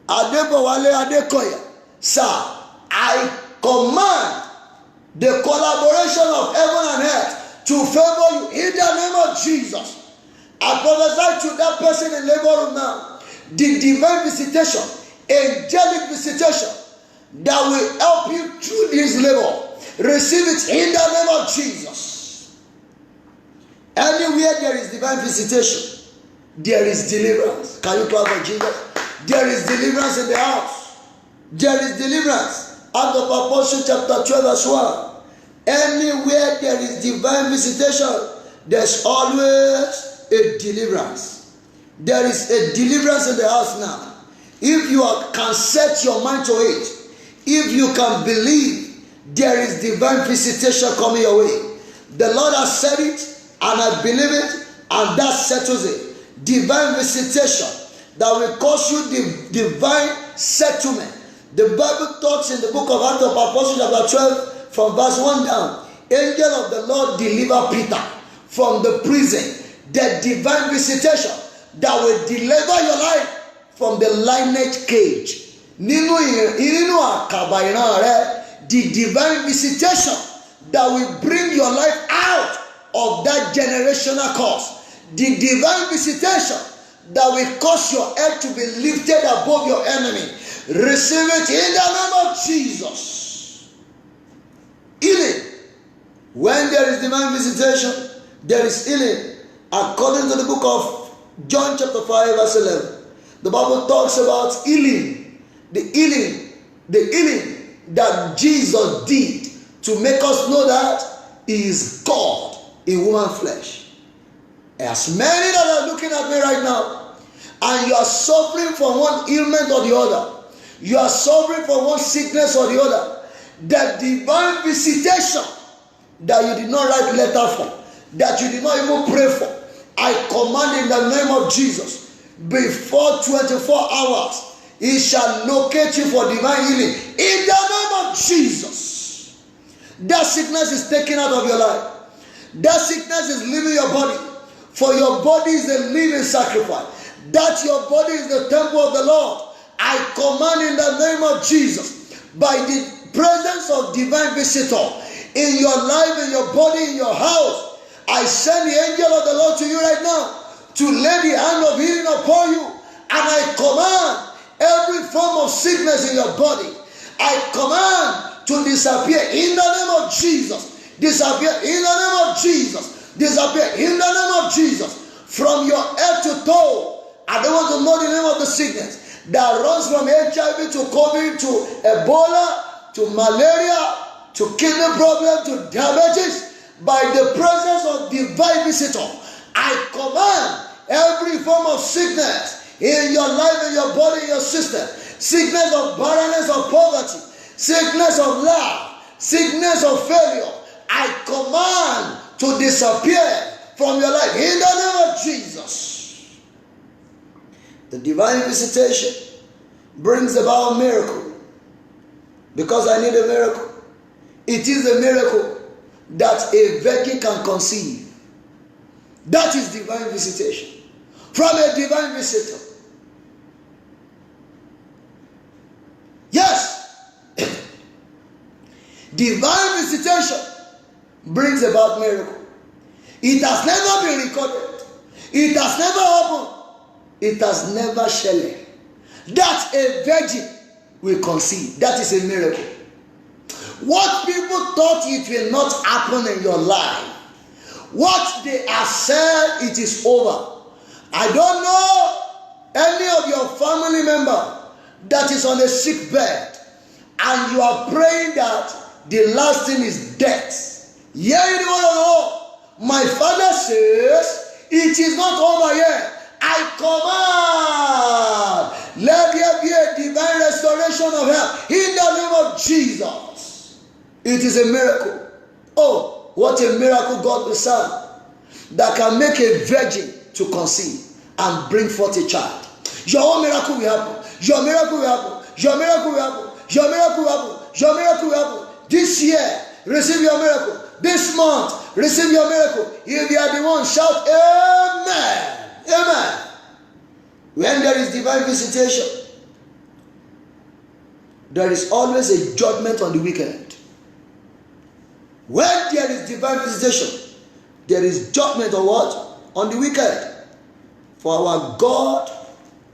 Adebowale Adekoya, sir, I command the collaboration of heaven and earth to favor you in the name of Jesus. I prophesy to that person in labor room now, the divine visitation, angelic visitation that will help you through this labor. Receive it in the name of Jesus. Anywhere there is divine visitation, there is deliverance. Can you clap for Jesus? There is deliverance in the house. There is deliverance. Out of Apostles chapter 12 verse 1. Anywhere there is divine visitation, there's always a deliverance. There is a deliverance in the house now. If you can set your mind to it, if you can believe, there is divine visitation coming your way. The Lord has said it, and I believe it, and that settles it. Divine visitation that will cause you the divine settlement. The Bible talks in the book of Acts of Apostles chapter 12 from verse 1 down. Angel of the Lord deliver Peter from the prison. The divine visitation that will deliver your life from the lineage cage. The divine visitation that will bring your life out of that generational curse. The divine visitation that will cause your head to be lifted above your enemy. Receive it in the name of Jesus. Healing. When there is divine visitation, there is healing. According to the book of John chapter 5 verse 11, the Bible talks about healing. The healing that Jesus did to make us know that He is God in human flesh. As many that are looking at me right now, and you are suffering from one ailment or the other, you are suffering from one sickness or the other, that divine visitation that you did not write letter for, that you did not even pray for, I command in the name of Jesus, before 24 hours, He shall locate you for divine healing. In the name of Jesus. That sickness is taken out of your life. That sickness is leaving your body. For your body is a living sacrifice. That your body is the temple of the Lord. I command in the name of Jesus, by the presence of divine visitor in your life, in your body, in your house, I send the angel of the Lord to you right now to lay the hand of healing upon you. And I command every form of sickness in your body, I command to disappear in the name of Jesus. Disappear in the name of Jesus. Disappear in the name of Jesus. From your head to toe. I don't want to know the name of the sickness that runs from HIV to COVID to Ebola to malaria to kidney problem to diabetes. by the presence of divine visitor, I command every form of sickness in your life, in your body, in your system, sickness of barrenness, of poverty, sickness of lack, sickness of failure, I command to disappear from your life in the name of Jesus. The divine visitation brings about a miracle. Because I need a miracle. It is a miracle that a virgin can conceive. That is divine visitation. From a divine visitor. Yes. Divine visitation brings about miracle. It has never been recorded. It has never happened. It has never shall. That a virgin will conceive. That is a miracle. What people thought it will not happen in your life, what they have said, it is over. I don't know any of your family member that is on a sick bed and you are praying that the last thing is death. Hear the word of the Lord. My Father says it is not over yet. I command, let there be a divine restoration of health in the name of Jesus. It is a miracle. Oh, what a miracle God will serve, that can make a virgin to conceive and bring forth a child. Your own miracle will happen. Your miracle will happen. Your miracle will happen. Your miracle will happen. Your miracle will happen. This year, receive your miracle. This month, receive your miracle. If you are the one, shout amen. Amen. When there is divine visitation, there is always a judgment on the wicked. When there is divine visitation, there is judgment on what? On the wicked. For our God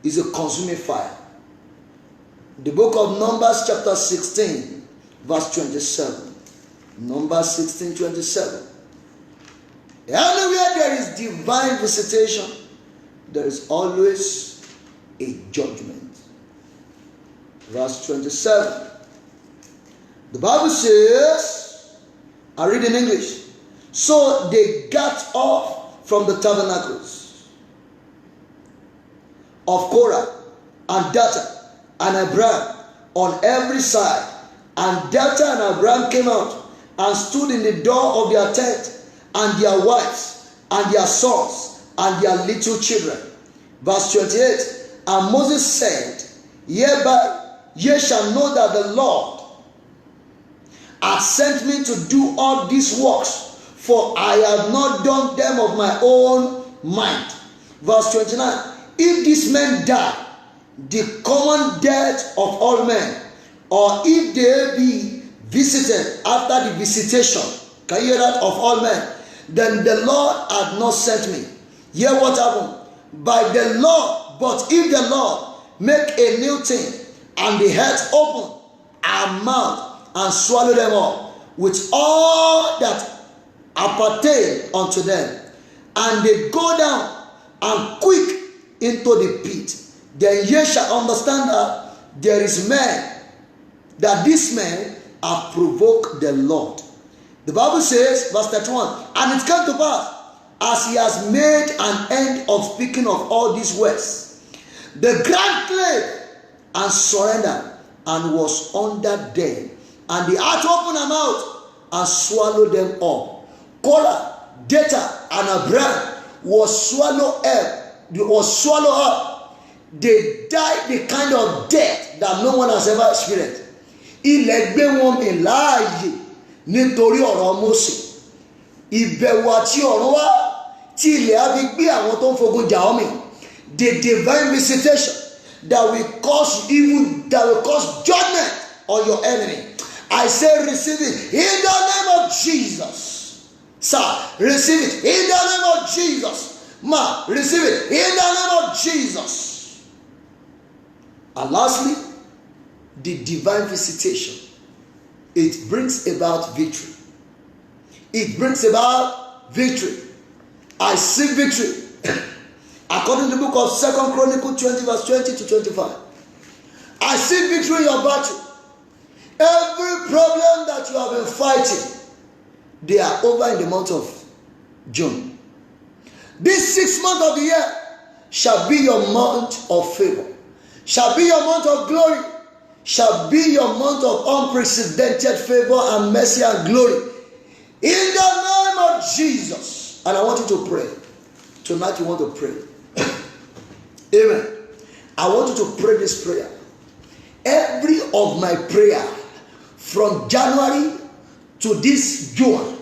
is a consuming fire. The book of Numbers chapter 16 verse 27. Numbers 16, 27. Anywhere there is divine visitation, there is always a judgment. Verse 27. The Bible says, I read in English, so they got off from the tabernacles of Korah and Dathan and Abiram on every side. And Dathan and Abiram came out and stood in the door of their tent, and their wives and their sons and their little children. Verse 28. And Moses said, hereby ye shall know that the Lord hath sent me to do all these works, for I have not done them of my own mind. Verse 29. If these men die the common death of all men, or if they be visited after the visitation, can you hear that, of all men, then the Lord hath not sent me. Hear what happened? By the Lord, but if the Lord make a new thing, and the earth open our mouth and swallow them up with all that appertain unto them, and they go down and quick into the pit, then ye shall understand that there is men, that these men have provoked the Lord. The Bible says, verse 31, and it came to pass, as he has made an end of speaking of all these words, the ground clave and surrendered, and was under them, and the earth opened her mouth and swallowed them up. Korah, Dathan, and Abiram was swallowed up. They died the kind of death that no one has ever experienced. Ilẹ̀ gbé wọn mì láàyè nítorí ọ̀rọ̀ Mósè. Ìbẹ̀wò àti ọ̀run wá tí ilẹ̀ á fi gbé àwọn tó ń fogun jà ọ́ mì. The divine visitation that will cause evil, that will cause judgment on your enemy. I say receive it in the name of Jesus. Sir, receive it in the name of Jesus. Ma, receive it in the name of Jesus. And lastly, the divine visitation. It brings about victory. It brings about victory. I see victory. According to the book of 2 Chronicles 20 verse 20 to 25. I see victory in your battle. Every problem that you have been fighting, they are over in the month of June. This 6th month of the year shall be your month of favor, shall be your month of glory, shall be your month of unprecedented favor and mercy and glory. In the name of Jesus. And I want you to pray. Tonight you want to pray. Amen. I want you to pray this prayer. Every of my prayer from January to this June,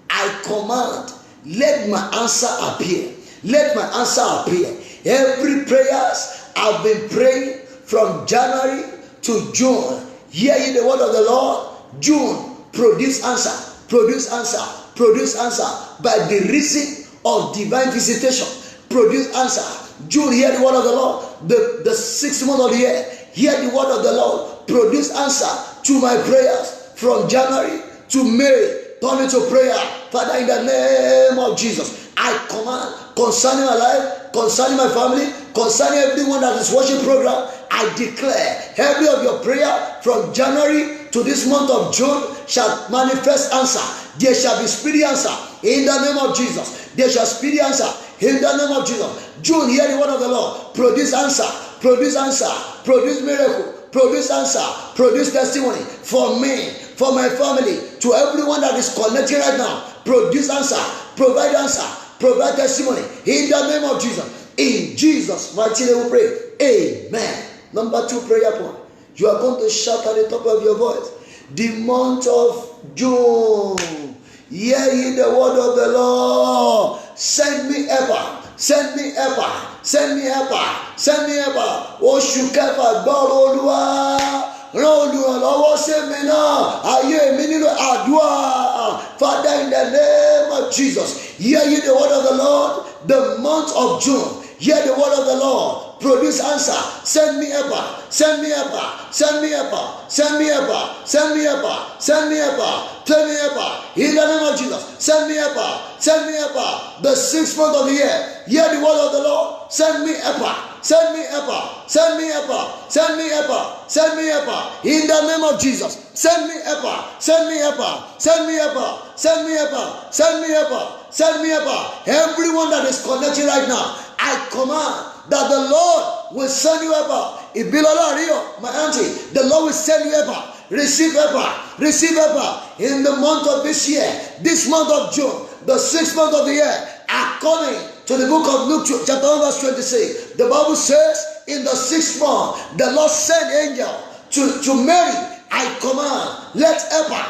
I command, let my answer appear. Let my answer appear. Every prayers I've been praying from January to June, hear ye the word of the Lord. June, produce answer, produce answer, produce answer by the reason of divine visitation. Produce answer. June, hear the word of the Lord. The 6th month of the year, hear the word of the Lord. Produce answer to my prayers from January to May. Turn it to prayer. Father, in the name of Jesus, I command concerning my life, concerning my family, concerning everyone that is watching program, I declare every of your prayer from January to this month of June shall manifest answer. There shall be speedy answer in the name of Jesus. There shall speedy answer in the name of Jesus. June, hear the word of the Lord. Produce answer, produce answer, produce miracle, produce answer, produce testimony for me, for my family, to everyone that is connected right now. Produce answer, provide answer, provide testimony in the name of Jesus. In Jesus' mighty name we pray. Amen. Number 2 prayer point. You are going to shout at the top of your voice. The month of June, hear ye the word of the Lord. Send me ever, send me ever, send me ever, send me ever. Oṣù kẹfà gbọ́rọ̀ Olúwa. Rán olùrànlọ́wọ́ sí mi náà. Ayé mi nílò àdúrà. Father, in the name of Jesus, hear ye the word of the Lord. The month of June, hear the word of the Lord. Produce answer. Send me ever. Send me ever. Send me ever. Send me ever. Send me ever. Send me ever. Send me ever. In the name of Jesus. Send me ever. Send me ever. The 6th month of the year. Hear the word of the Lord. Send me ever. Send me ever. Send me ever. Send me ever. Send me ever. In the name of Jesus. Send me ever. Send me ever. Send me ever. Send me ever. Send me ever. Send me ever. Everyone that is connected right now, I command that the Lord will send you ever. Ibilola Rio, my auntie, the Lord will send you ever. Receive ever. Receive ever. In the month of this year, this month of June, the 6th month of the year, according to the book of Luke chapter 1 verse 26, the Bible says, in the 6th month, the Lord sent angel to Mary. I command, let ever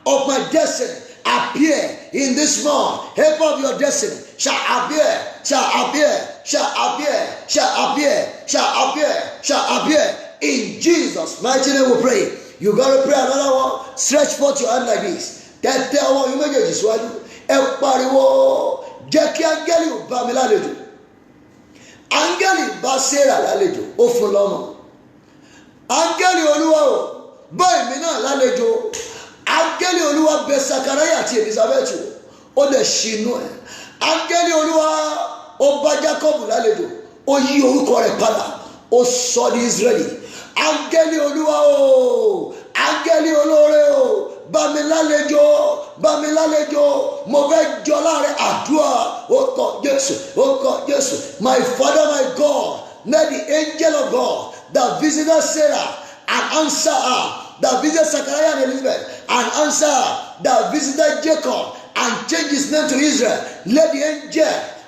of my destiny appear in this month. Help of your destiny shall appear, shall appear, shall appear, shall appear, shall appear, shall appear. In Jesus' mighty name we pray. You got to pray another one. Stretch forth your hand like this. That one, you may get this one. Everybody, jẹ́ kí áńgẹ́lì ò bá mi lálejò. Áńgẹ́lì bá Sárà lálejò, ó fún lọ́mọ. Áńgẹ́lì Olúwa ò bá èmi náà lálejò. Áńgẹ́lì Olúwa bẹ̀ Sakaraya àti Elizabeth ó dẹ̀ ṣínú ẹ̀. Áńgẹ́lì Olúwa ó bá Jacob lálejò, ó yí orúkọ rẹ̀ padà, ó sọ di Israeli. Áńgẹ́lì Olúwa ò, áńgẹ́lì olóore ò, bá mi lálejò, bá mi lálejò, mo fẹ́ jọ láàrin àdúrà, ó kọ Jésù, ó kọ Jésù. My Father, my God, let the angel of God that visited Sarah and answer her, that visited Zachariah and Elizabeth and answer her, that visited Jacob and changed his name to Israel, let the angel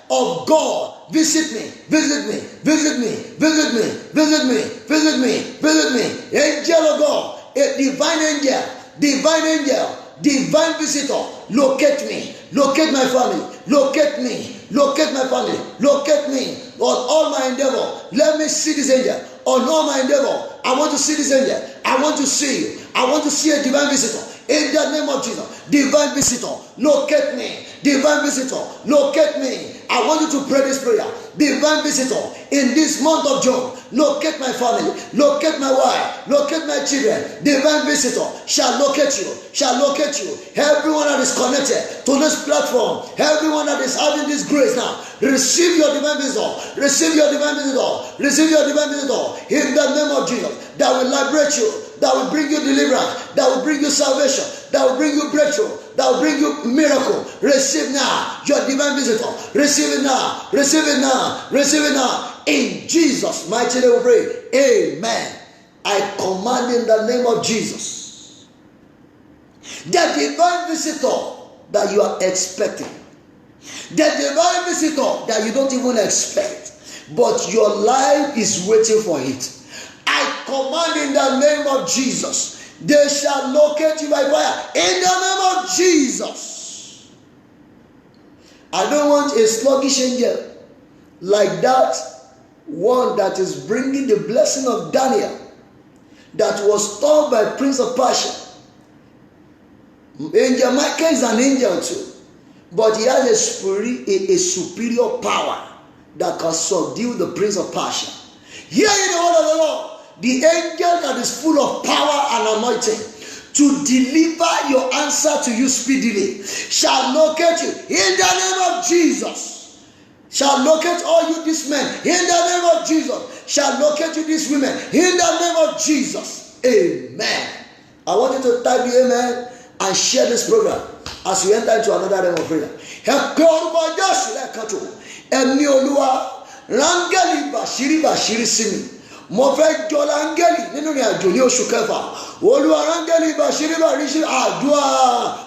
of God visit me, visit me, visit me, visit me, visit me, visit me, visit me. Angel of God, a divine angel, divine angel, divine visitor, locate me, locate my family, locate me, locate my family, locate me on all my endeavor. Let me see this angel on all my endeavor. I want to see this angel. I want to see you. I want to see a divine visitor. In the name of Jesus, divine visitor, locate me. Divine visitor, locate me. I want you to pray this prayer. Divine visitor, in this month of June, locate my family, locate my wife, locate my children. Divine visitor shall locate you, shall locate you. Everyone that is connected to this platform, everyone that is having this grace now, receive your divine visitor, receive your divine visitor, receive your divine visitor in the name of Jesus. That will liberate you, that will bring you deliverance, that will bring you salvation, that will bring you breakthrough, that will bring you miracle. Receive now your divine visitor. Receive it now. Receive it now. Receive it now. In Jesus' mighty name we pray. Amen. I command in the name of Jesus, the divine visitor that you are expecting, the divine visitor that you don't even expect, but your life is waiting for it. I command in the name of Jesus, they shall locate you by fire. In the name of Jesus. I don't want a sluggish angel like that one that is bringing the blessing of Daniel, that was told by Prince of Persia. Angel Michael is an angel too, but he has a superior power that can subdue the Prince of Persia. Hear the word of the Lord. The angel that is full of power and anointing to deliver your answer to you speedily shall locate you in the name of Jesus. Shall locate all you these men in the name of Jesus. Shall locate you these women in the name of Jesus. Amen. I want you to type the amen and share this program as we enter into another realm of prayer. Ẹ̀mí Olúwa, rángẹ́lì bàṣírí sí mi. Mo fẹ́ jọ rángẹ́lì nínú ìrìn àjò ní oṣù kẹfà. Olúwa, rángẹ́lì bàṣírí àdúrà.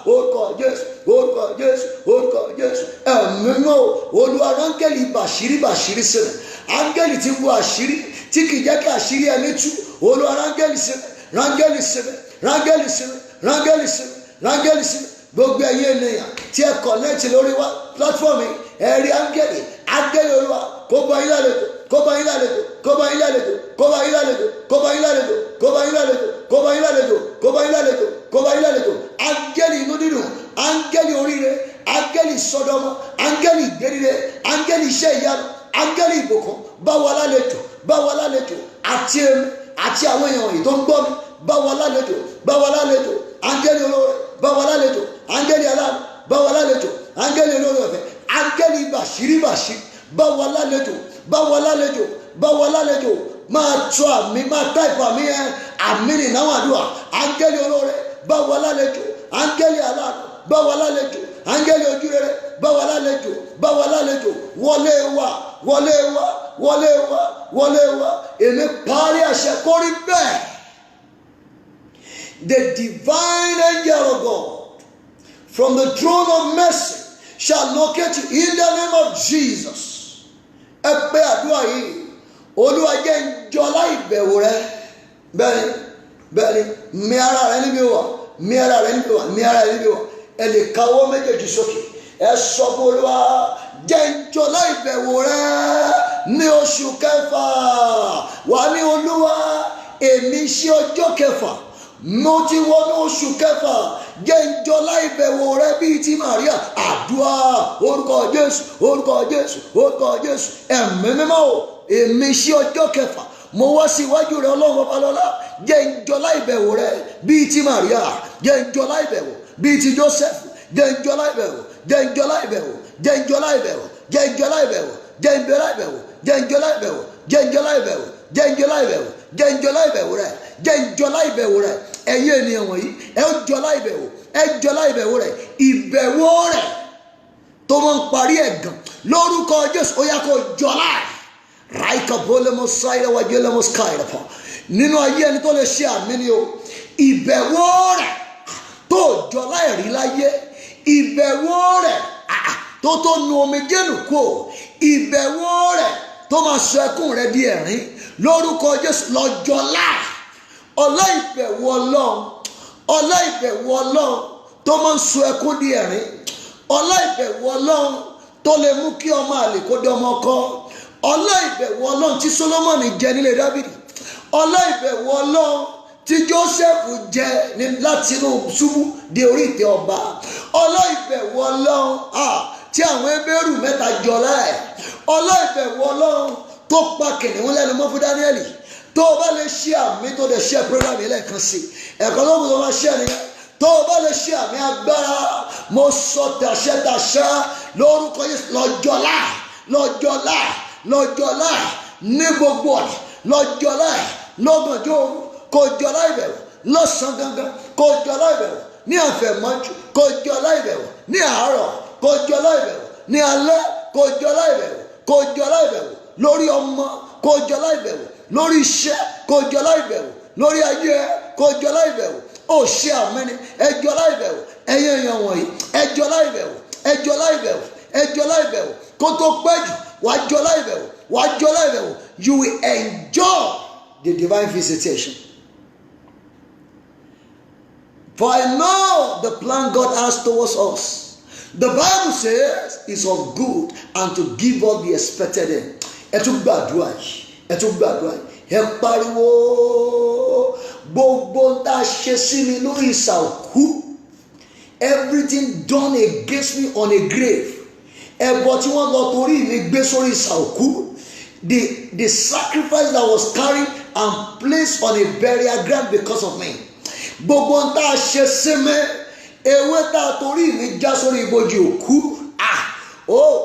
Orúkọ Jésù, orúkọ Jésù, orúkọ Jésù. Ẹ̀mí mímọ́, Olúwa, rángẹ́lì bàṣírí sí mi. Áńgẹ́lì tí ń wo àṣírí, tí kì í jẹ́ kí àṣírí ẹni tú. Olúwa, rángẹ́lì sí mi, rángẹ́lì sí mi, rángẹ́lì sí mi, rángẹ́lì sí mi, rángẹ́lì sí mi. Gbogbo ẹ̀yin ènìyàn tí ẹ kọ̀nẹ́tì lórí wa platform yìí, ẹ rí áńgẹ́lì Olúwa kó bá yín lálejò, kó bá yín lálejò, kó bá yín lálejò, kó bá yín lálejò, kó bá yín lálejò, kó bá yín lálejò, kó bá yín lálejò, kó bá yín lálejò, kó bá yín lálejò. Áńgẹ́lì inú dídùn, áńgẹ́lì oríire, áńgẹ́lì ìsọdọmọ, áńgẹ́lì ìgbéríire, áńgẹ́lì iṣẹ́ ìyanu, áńgẹ́lì ìbùkún, bá wa lálejò, àti èmi àti àwọn èèyàn wọ̀nyí tó ń gbọ́ mi, bá wa lálejò, áńgẹ́lì olóore, bá wa lálejò, áńgẹ́lì aláàbò, bá wa lálejò, áńgẹ́lì olóore ọ̀fẹ́, áńgẹ́lì bàṣírí, bá wa lálejò, máa tọ́ àmì, máa táìpù àmì yẹn, àmì nìyàwó àdúrà, áńgẹ́lì olóore, bá wa lálejò, áńgẹ́lì aláàbò, bá wa lálejò, áńgẹ́lì ojúrere, bá wa lálejò, wọlé wá, èmi parí àṣẹ kórí bẹ́ẹ̀. The divine angel of God from the throne of mercy shall locate you in the name of Jesus. Ẹ pé àdúrà yìí, Olúwa jẹ́ n jọlá ìbẹ̀wò rẹ. Bẹ́ẹ̀ni, mi ara rẹ níbi wà, ẹ lè káwọ́ méjèèjì sókè. Ẹ sọ fún Olúwa, jẹ́ n jọlá ìbẹ̀wò rẹ ní oṣù kẹfà. Wà ní Olúwa, èmi ṣe ọjọ́ kẹfà. Mo ti wọnú oṣù kẹfà, jẹ́ n jọlá ìbẹ̀wò rẹ bíi ti Màríà. Àdúrà orúkọ Jésù, orúkọ Jésù, orúkọ Jésù. Ẹ̀mí mímọ́ o, èmi ṣí ọjọ́ kẹfà, mo wá sí iwájú rẹ Ọlọ́run Babalọ́lá, jẹ́ n jọlá ìbẹ̀wò rẹ bíi ti Màríà, jẹ́ n jọlá ìbẹ̀wò bíi ti Joseph, jẹ́ n jọlá ìbẹ̀wò, jẹ́ n jọlá ìbẹ̀wò, jẹ́ n jọlá ìbẹ̀wò, jẹ́ n jọlá ìbẹ̀wò, jẹ́ n jọlá ìbẹ̀wò, jẹ́ n jọlá ìbẹ̀wò, jẹ́ n jọlá ìbẹ̀wò, jẹ́ n jọlá ìbẹ̀wò, jẹ́ n jọlá ìbẹ̀wò rẹ, jẹ́ n jọlá ìbẹ̀wò rẹ. Ẹ̀yin ènìyàn wọ̀nyí, ẹ jọlá ìbẹ̀wò, ẹ jọlá ìbẹ̀wò rẹ, ìbẹ̀wò rẹ tó máa ń parí ẹ̀gàn lórúkọ Jésù, ó yá kó jọlá ẹ̀. Ráìkà bólẹ́mọ̀ sáyẹ̀ wájú ẹlẹ́mọ̀ skáyẹ̀ fún nínú ayé ẹni tó lè ṣe àmì ni o. Ìbẹ̀wò rẹ tó jọlá ẹ̀rí láyé, ìbẹ̀wò rẹ tó nu omijé nù kó, ìbẹ̀wò rẹ tó máa sọ ẹkún rẹ di ẹ̀rín lórúkọ Jésù lọ́jọ́lá. Ọlá ìbẹ̀wò Ọlọ́run tó máa ń sọ ẹkún di ẹ̀rín, ọlá ìbẹ̀wò Ọlọ́run tó lè mú kí ọmọ àlè kó di ọmọ ọkọ, ọlá ìbẹ̀wò Ọlọ́run tí Sólómọ́nì jẹ nílé Dáfídì, ọlá ìbẹ̀wò Ọlọ́run tí Jósẹ́fù jẹ láti inú ṣúbú di orí ìtẹ́ ọba, ọlá ìbẹ̀wò Ọlọ́run tí àwọn Hébérù mẹ́ta jọlá ẹ̀, ọlá ìbẹ̀wò Ọlọ́run tó pa kìnìún lẹ́nu mọ́ fún Dáníẹ́lì. Tó o bá lè ṣe àmì tó lè ṣe program yìí lẹ́ẹ̀kan sí ẹ̀kọ́ tó kù tó máa ṣe nìyẹn. Tó o bá lè ṣe àmì agbára, mo sọ tàṣẹ lórúkọ Jésù, lọ́jọ́lá ní gbogbo ọ̀nà, lọ́jọ́lá lọ́gànjọ́ òru, kò jọlá ìbẹ̀wò lọ́sàn gangan, kò jọlá ìbẹ̀wò ní àfẹ̀mọ́jú kó jẹ́ ọlá ìbẹ̀wò, ní àárọ̀ kó jẹ́ ọlá ìbẹ̀wò, ní alẹ́ kó jẹ́ ọlá ìbẹ̀wò, kó jẹ́ ọlá ìbẹ̀wò lórí ọmọ, kó jẹ́ ọlá ìbẹ̀wò lórí iṣẹ́, kó jẹ́ ọlá ìbẹ̀wò lórí ayé, kó jẹ́ ọlá ìbẹ̀wò. Ó ṣe àmẹ́ni, ẹ jẹ́ ọlá ìbẹ̀wò, ẹ̀yin èèyàn wọ̀nyí, ẹ jẹ́ ọlá ìbẹ̀wò, ẹ jẹ́ ọlá ìbẹ̀wò, ẹ jẹ́ ọlá ìbẹ̀wò. Kó tó pẹ́ jù, wàá jẹ́ ọlá ìbẹ̀wò, wàá jẹ́ ọlá ìbẹ̀wò. You will enjoy the divine visitation. For I know the plan God has towards us. The Bible says it's of good and to give us the expected end. Ẹ tún gbàdúrà yìí, ẹ tún gbàdúrà yìí. Ẹ pariwo gbogbo tá a ṣe sí mi lórí ìsàkú. Everything done against me on a grave. Ẹbọ tí wọ́n lọ torí mi gbé sórí ìsàkú. The sacrifice that was carried and placed on a burial ground because of me. Gbogbo tá a ṣe sí mi, ewé tá a torí mi já sórí ibojì òkú.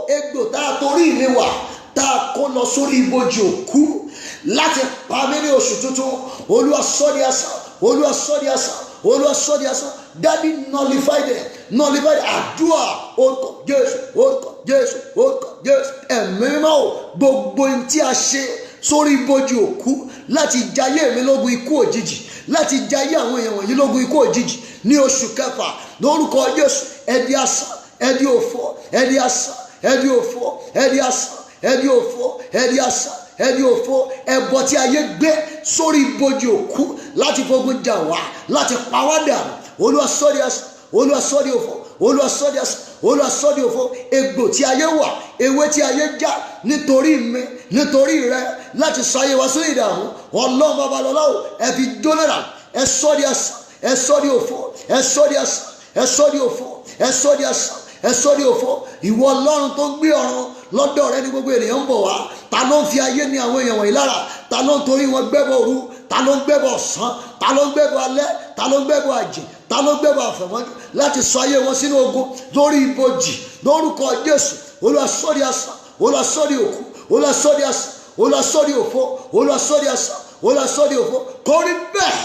Egbò tá a torí mi wà tá a kó lọ sórí ibojì òkú láti pa mí ní oṣù tuntun. Olúwa sọ di asán, Olúwa sọ di asán, Olúwa sọ di asán. Daddy nullify them, nullify them. Àdúrà orúkọ Jésù, orúkọ Jésù, orúkọ Jésù. Ẹ̀mí mímọ́ o, gbogbo ohun tí a ṣe sórí ibojì òkú láti jayé mi lógun ikú òjijì, láti jayé àwọn èèyàn wọ̀nyí lógun ikú òjijì ní oṣù kẹfà lórúkọ Jésù. Ẹ di asán, ẹ di òfò, ẹ di asán, ẹ di òfò, ẹ di asán, ẹ di òfò, ẹ di asán, ẹ di òfò. Ẹbọ tí ayé gbé sórí ibojì òkú láti fogun jà wá, láti pa wá dànù. Olúwa sọ di asán, Olúwa sọ di òfò, Olúwa sọ di asán, Olúwa sọ di òfò. Egbò tí ayé wà, ewé tí ayé já nítorí mi, nítorí rẹ, láti sọ ayé wa sórí ìdààmú. Ọlọ́run babalọ́lá o, ẹ fi jóná dànù. Ẹ sọ di asán, ẹ sọ di òfò, ẹ sọ di asán, ẹ sọ di òfò, ẹ sọ di asán, ẹ sọ di òfò. Ìwọ Ọlọ́run tó gbé ọ̀run, lọ́dọ̀ rẹ ní gbogbo ènìyàn ń bọ̀ wá. Ta ló ń fi ayé ní àwọn èèyàn wọ̀nyí lára? Ta ló ń torí wọn gbẹ́bọ̀ òru? Ta ló ń gbẹ́bọ̀ ọ̀sán? Ta ló ń gbẹ́bọ̀ alẹ́? Ta ló ń gbẹ́bọ̀ àjẹ́? Ta ló ń gbẹ́bọ̀ àfẹ̀mọ́jú láti sọ ayé wọn sínú ogun lórí ibojì lórúkọ Jésù? Olúwa sọ di asán, Olúwa sọ di òkú, Olúwa sọ di asán, Olúwa sọ di òfò, Olúwa sọ di asán, Olúwa sọ di òfò. Kó rí bẹ́ẹ̀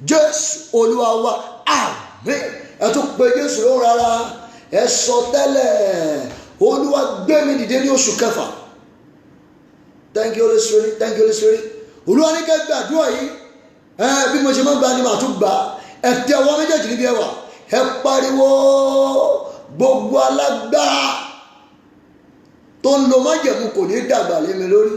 Jésù Olúwa wa, àmín. Ẹ tún pe Jésù lóhùn rárá, ẹ sọ tẹ́lẹ̀. Olúwa gbé mi dìde ní oṣù kẹfà. Thank you Holy Spirit, thank you Holy Spirit. Olúwa ní kẹ́ gbàdúrà yìí, bí mo ṣe máa ń gbà ni màá tún gbà. Ẹ tẹ ọwọ́ méjèèjì níbi ẹwà, ẹ pariwo gbogbo alágbára tó ń lo májẹ̀mú kò ní dàgbà lé mi lórí.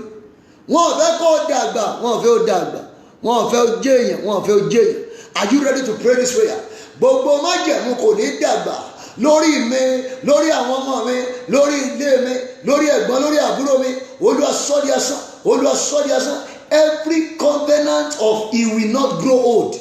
Wọn ò fẹ́ kó dàgbà, wọn ò fẹ́ ó dàgbà, wọn ò fẹ́ ó jẹ́ èèyàn, wọn ò fẹ́ ó jẹ́ èèyàn. Are you ready to pray this prayer? Gbogbo májẹ̀mú kò ní dàgbà lórí mi, lórí àwọn ọmọ mi, lórí ilé mi, lórí ẹ̀gbọ́n, lórí àbúrò mi. Olúwa sọ di asán, Olúwa sọ di asán. Every covenant of he will not grow old,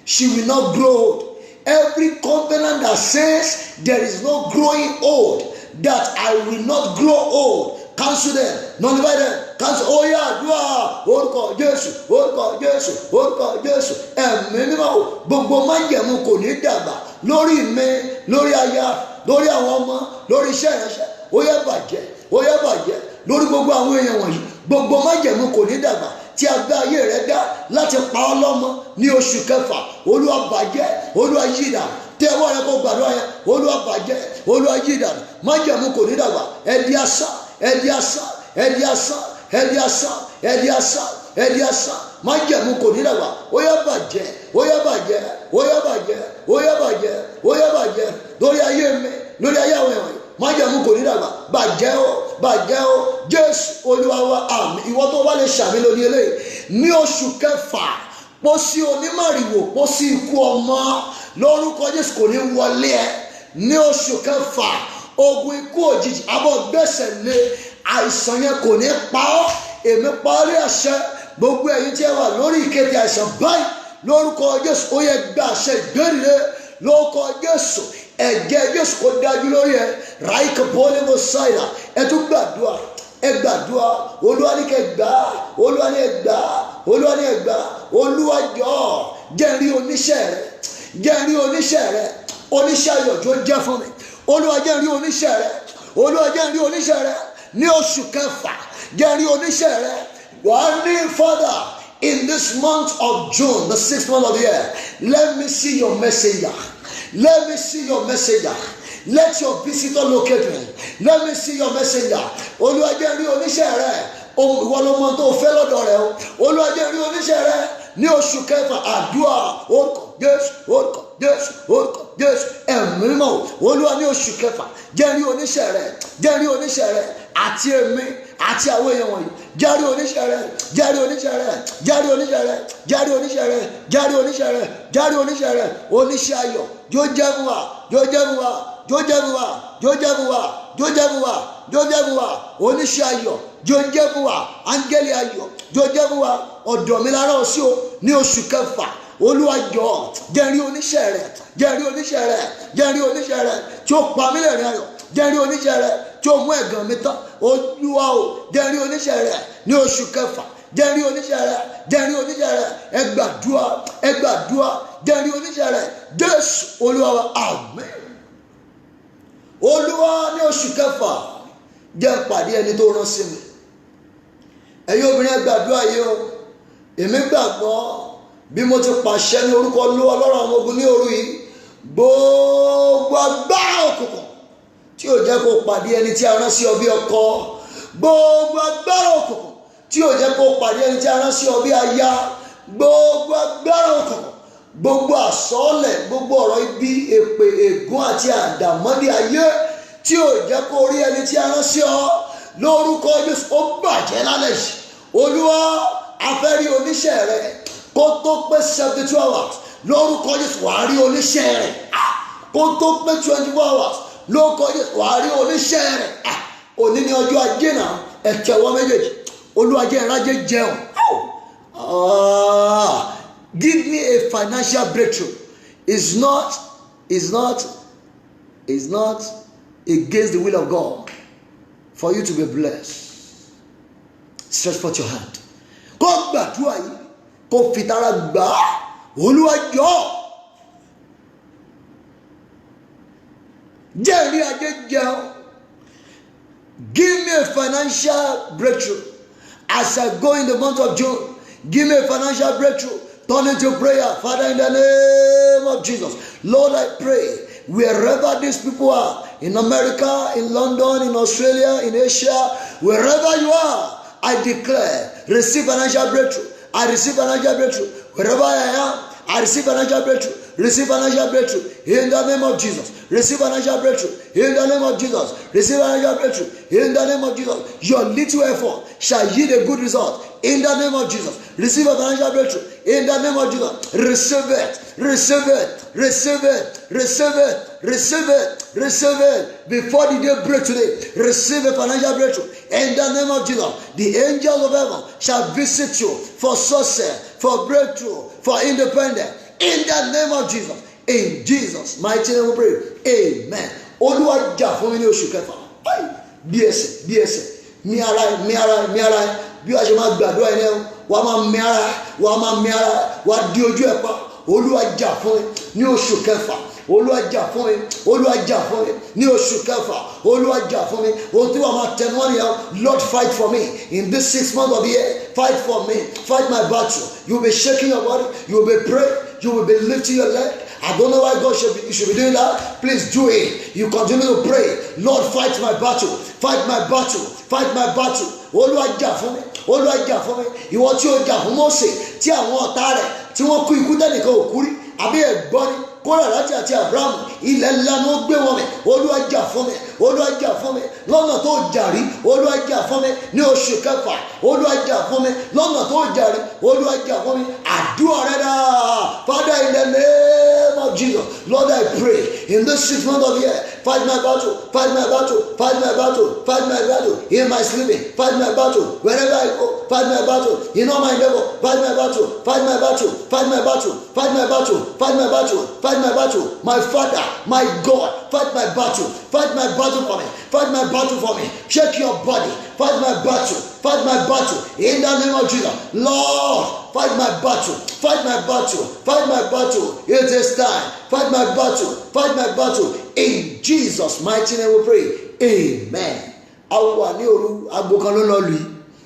she will not grow old. Every covenant that says there is no growing old, that I will not grow old, cancel them, nullify them, cancel. Oh yeah, dua orúkọ Jésù, orúkọ Jésù, orúkọ Jésù. Ẹ̀mí mímọ́ gbogbo májẹ̀mú kò ní dàgbà lórí mi, lórí aya, lórí àwọn ọmọ, lórí iṣẹ́ ìránṣẹ́. Ó yá bàjẹ́, ó yá bàjẹ́ lórí gbogbo àwọn èèyàn wọ̀nyí. Gbogbo májẹ̀mú kò ní dàgbà tí a gbé ayé rẹ dá láti pa ọ́ lọ́mọ ní oṣù kẹfà. Olúwa bàjẹ́, Olúwa yí dà. Tẹ ọwọ́ rẹ kó gbàdúrà yẹn. Olúwa bàjẹ́, Olúwa yí dà. Májẹ̀mú kò ní dàgbà. Ẹ di asán, ẹ di asán, ẹ di asán, ẹ di asán, ẹ di asán, ẹ di asán. Májẹ̀mú kò ní dàgbà. Ó yá bàjẹ́, ó yá bàjẹ́, ó yá bàjẹ́, ó yá bàjẹ́, ó yá bàjẹ́ lórí ayé mi, lórí ayé àwọn èèyàn. Májẹ̀mú kò ní dàgbà. Bàjẹ́ o, bàjẹ́ o. Jésù Olúwa wa, àmín. Ìwọ tó bá lè ṣàmì lórí eléyìí ní oṣù kẹfà, pósí onímàrìwò, pósí ikú ọmọ lórúkọ Jésù kò ní wọlé ẹ ní oṣù kẹfà. Ogun ikú òjijì abọ́ gbèsè lé, àìsàn yẹn kò ní pa ọ́. Èmi parí àṣẹ gbogbo ẹ̀yin tí ẹ wà lórí ìkéde àìsàn báyìí lórúkọ Jésù. Ó yẹ gba àṣẹ ìgbérìlé lórúkọ Jésù. Ẹ̀jẹ̀ Jésù kò dájú lórí ẹ. Ráìkì bọ́ọ̀lì mo ṣáìlà. Ẹ tún gbàdúrà, ẹ gbàdúrà. Olúwa ní kẹ́ gbà, Olúwa ní ẹ gbà, Olúwa ní ẹ gbà. Olúwa jọ̀ọ́ jẹ́ rí oníṣẹ́ rẹ, jẹ́ rí oníṣẹ́ rẹ. Oníṣẹ́ ayọ̀jọ́ jẹ́ fún mi. Olúwa jẹ́ rí oníṣẹ́ rẹ, Olúwa jẹ́ rí oníṣẹ́ rẹ ní oṣù kẹfà. Jẹ́ rí oníṣẹ́ rẹ. Wàá ní Father, in this month of June, the 6th month of the year, let me see your messenger. Let me see your messenger. Let your visitor locate me. Let me see your messenger. Olúwa jẹ́ rí oníṣẹ́ rẹ̀. Ìwọ ló mọ tó fẹ́ lọ́dọ̀ rẹ̀ o. Olúwa jẹ́ rí oníṣẹ́ rẹ̀ ní oṣù kẹfà. Àdúrà orúkọ Jésù, orúkọ Jésù, orúkọ Jésù. Ẹ̀mí mímọ́ Olúwa ní oṣù kẹfà. Jẹ́ rí oníṣẹ́ rẹ̀. Jẹ́ rí oníṣẹ́ rẹ̀ àti èmi àti àwọn èèyàn wọ̀nyí. Jẹ́ rí oníṣẹ́ rẹ̀. Jẹ́ rí oníṣẹ́ rẹ̀. Jẹ́ rí oníṣẹ́ rẹ̀. Jẹ́ rí oníṣẹ́ rẹ̀. Jẹ́ rí oníṣẹ́ rẹ̀. Jẹ́ rí oníṣẹ́ rẹ̀. Oníṣẹ́ ayọ̀ yóò jẹ́ fún wa. Yóò jẹ́ fún wa. Yóò jẹ́ fún wa. Yóò jẹ́ fún wa. Yóò jẹ́ fún wa. Yóò jẹ́ fún wa. Oníṣẹ́ ayọ̀ yóò jẹ́ fún wa. Áńgẹ́lì ayọ̀ yóò jẹ́ fún wa. Ọ̀dọ̀ mi lára ọ sí o ní oṣù kẹfà. Olúwa jọ̀ọ́ jẹ́ rí oníṣẹ́ rẹ̀. Jẹ́ rí oníṣẹ́ rẹ̀. Jẹ́ rí oníṣẹ́ rẹ̀ tí ó pa mí lẹ́rìn ayọ̀. Jẹ́ rí oníṣẹ́ rẹ̀ tí ó mú ẹ̀gàn mi tán. Olúwa o jẹ́ rí oníṣẹ́ rẹ̀ ní oṣù kẹfà. Jẹ́ rí oníṣẹ́ rẹ̀. Jẹ́ rí oníṣẹ́ rẹ̀. Ẹ gbàdúrà. Ẹ gbàdúrà. Jẹ́ rí oníṣẹ́ rẹ̀. Jésù Olúwa wa. Àmín. Olúwa ní oṣù kẹfà jẹ́ pàdé ẹni tó rán sí mi. Ẹ̀yin obìnrin ẹ gbàdúrà yìí o. Èmi gbàgbọ́ bí mo ti pàṣẹ ní orúkọ Olúwa Ọlọ́run àwọn ogun ní òru yìí, gbogbo agbára òkùnkùn tí ò jẹ́ kó pàdé ẹni tí a rán sí ọ bí ọkọ, gbogbo agbára òkùnkùn tí ò jẹ́ kó pàdé ẹni tí a rán sí ọ bí aya, gbogbo agbára òkùnkùn, gbogbo àsọlẹ̀, gbogbo ọ̀rọ̀ ibi, èpè, ègún àti àdàmọ́dé ayé tí ò jẹ́ kó rí ẹni tí a rán sí ọ lórúkọ Jésù ó bàjẹ́ lálẹ́ yìí. Olúwa a fẹ́ rí oníṣẹ́ rẹ kó tó pé 72 hours lórúkọ Jésù wàá rí oníṣẹ́ rẹ. Kó tó pé 24 hours lórúkọ Jésù wàá rí oníṣẹ́ rẹ. Òní ni ọjọ́ ajé náà ẹ̀tẹ̀wọ́ méjèèjì. Olúwa jẹ́ ìrájẹ́ jẹun. Give me a financial breakthrough. Is not against the will of God for you to be blessed. Stretch forth your hand. Kó gbàdúrà yìí, kó fìtara gbà á. Olúwa jọ̀ọ́ jẹ́ ìrí ajé jẹun. Give me a financial breakthrough as I go in the month of June. Give me a financial breakthrough. Turn into prayer. Father, in the name of Jesus, Lord, I pray wherever these people are, in America, in London, in Australia, in Asia, wherever you are, I declare, receive financial breakthrough. I receive financial breakthrough. Wherever I am, I receive financial breakthrough. Receive financial breakthrough in the name of Jesus. Receive financial breakthrough in the name of Jesus. Receive financial breakthrough in the name of Jesus. Your little effort shall yield a good result in the name of Jesus. Receive a financial breakthrough in the name of Jesus. Receive it. Receive it. Receive it. Receive it. Receive it. Receive it. Before the day break today, receive a financial breakthrough in the name of Jesus. The angels of heaven shall visit you for success, for breakthrough, for independence. In the name of Jesus. In Jesus' mighty name we pray. Amen. Olúwa jà fún mi ní oṣù kẹfà. Bí ẹsẹ̀, mi ara ẹ̀. Bí wàá ṣe máa gbàdúrà ẹ̀ náà, wàá máa mi ara, wàá di ojú ẹ̀ pa. Olúwa jà fún mi ní oṣù kẹfà. Olúwa jà fún mi. Olúwa jà fún mi ní oṣù kẹfà. Olúwa jà fún mi. Ohun tí wàá máa tẹnu wọ́n nìyẹn. Lord, fight for me in this 6 months of the year. Fight for me. Fight my battle. You will be shaking your body. You will be praying. You will be lifting your leg. I don't know why God should be doing that. Please do it. You continue to pray. Lord, fight my battle. Fight my battle. Fight my battle. Olúwa jà fún mi. Olúwa jà fún mi. Ìwọ tí ó jà fún Mósè, tí àwọn ọ̀tá rẹ̀ tí wọ́n kú ikú tẹ́nìkan ò kú rí. Àbí ẹ̀gbọ́n ni Kórà láti àti Abrahamu, ilẹ̀ ńlá ni ó gbé wọn mi. Olúwa jà fún mi. Olúwa jà fún mi lọ́nà tó jà rí. Olúwa jà fún mi ní oṣù kẹfà. Olúwa jà fún mi lọ́nà tó jà rí. Olúwa jà fún mi. Àdúrà rẹ̀ dáa. Father, in the name of Jesus, Lord, I pray in this 6 months of the year, fight my battle, fight my battle, fight my battle, fight my battle in my sleeping, fight my battle wherever I go, fight my battle in all my endeavor, fight my battle, fight my battle, fight my battle, fight my battle, fight my battle, fight my battle, my Father, my God, fight my battle for me, fight my battle for me. Check your body, fight my battle in the name of Jesus. Lord, fight my battle, fight my battle, fight my battle. It is time. Fight my battle. In Jesus' mighty name we pray. Amen.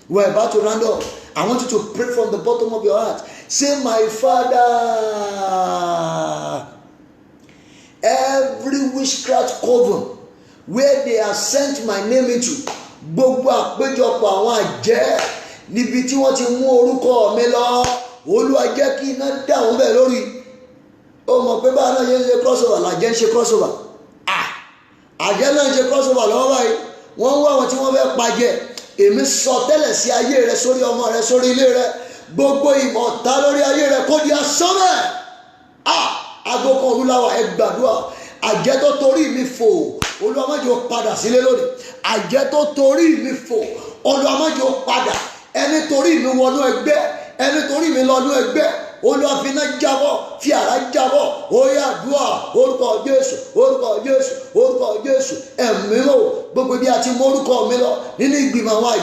We're about to round up. I want you to pray from the bottom of your heart. Say, my Father, every witchcraft coven where they have sent my name into, gbogbo àpéjọpọ̀ àwọn àjẹ́ níbi tí wọ́n ti mú orúkọ mi lọ, Olúwa jẹ́ kí iná dáhùn bẹ́ẹ̀ lórí. Ó mọ̀ pé báyìí náà yẹn ń ṣe crossover, làjẹ́ ń ṣe crossover. Àjẹ́ náà ń ṣe crossover lọ́wọ́ báyìí, wọ́n ń wá àwọn tí wọ́n fẹ́ pàjẹ́. Èmi sọ tẹ́lẹ̀ sí ayé rẹ, sórí ọmọ rẹ, sórí ilé rẹ, gbogbo ìmọ̀ ọ̀tá lórí ayé rẹ kó di asán bẹ́ẹ̀. Aago kan olúláwà ẹ gbàdúrà. Àjẹ́ tó torí mi fò, Olúwa má jẹ́ ó padà sílé lónìí. Àjẹ́ tó torí mi fò, Olúwa má jẹ́ ó padà. Ẹni torí mi wọnú ẹgbẹ́, ẹni torí mi lọ́nú ẹgbẹ́, Olúwa fi iná jábọ́, fi àrá jábọ́. Ó yá àdúrà, orúkọ Jésù, orúkọ Jésù, orúkọ Jésù. Ẹ̀mí mọ́ gbogbo bí a ti mọ orúkọ mi lọ nínú ìgbìmọ̀ àwọn